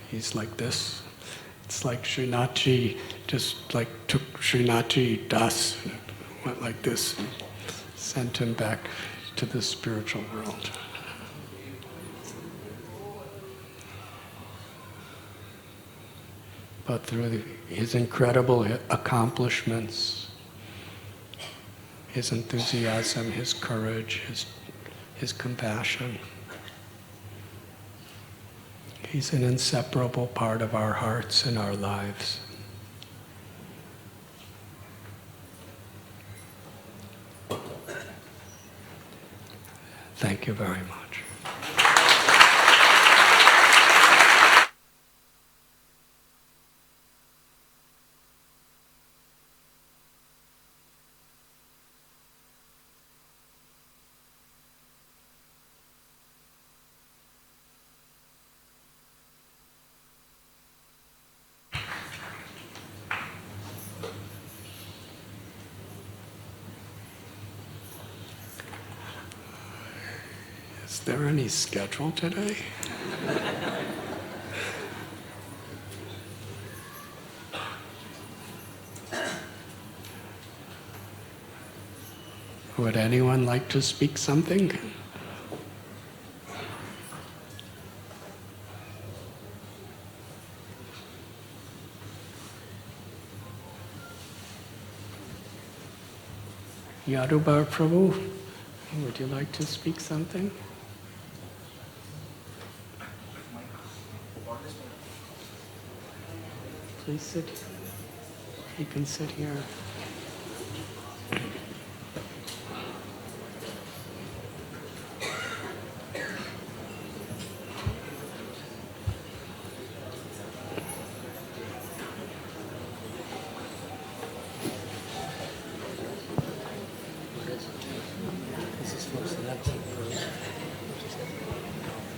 He's like this. It's like Srinathji just like took Srinathji Das and went like this and sent him back to the spiritual world. But through his incredible accomplishments, his enthusiasm, his courage, his compassion, he's an inseparable part of our hearts and our lives. Thank you very much. Is there any schedule today? Would anyone like to speak something? Yadubar Prabhu, would you like to speak something? Please sit. You can sit here.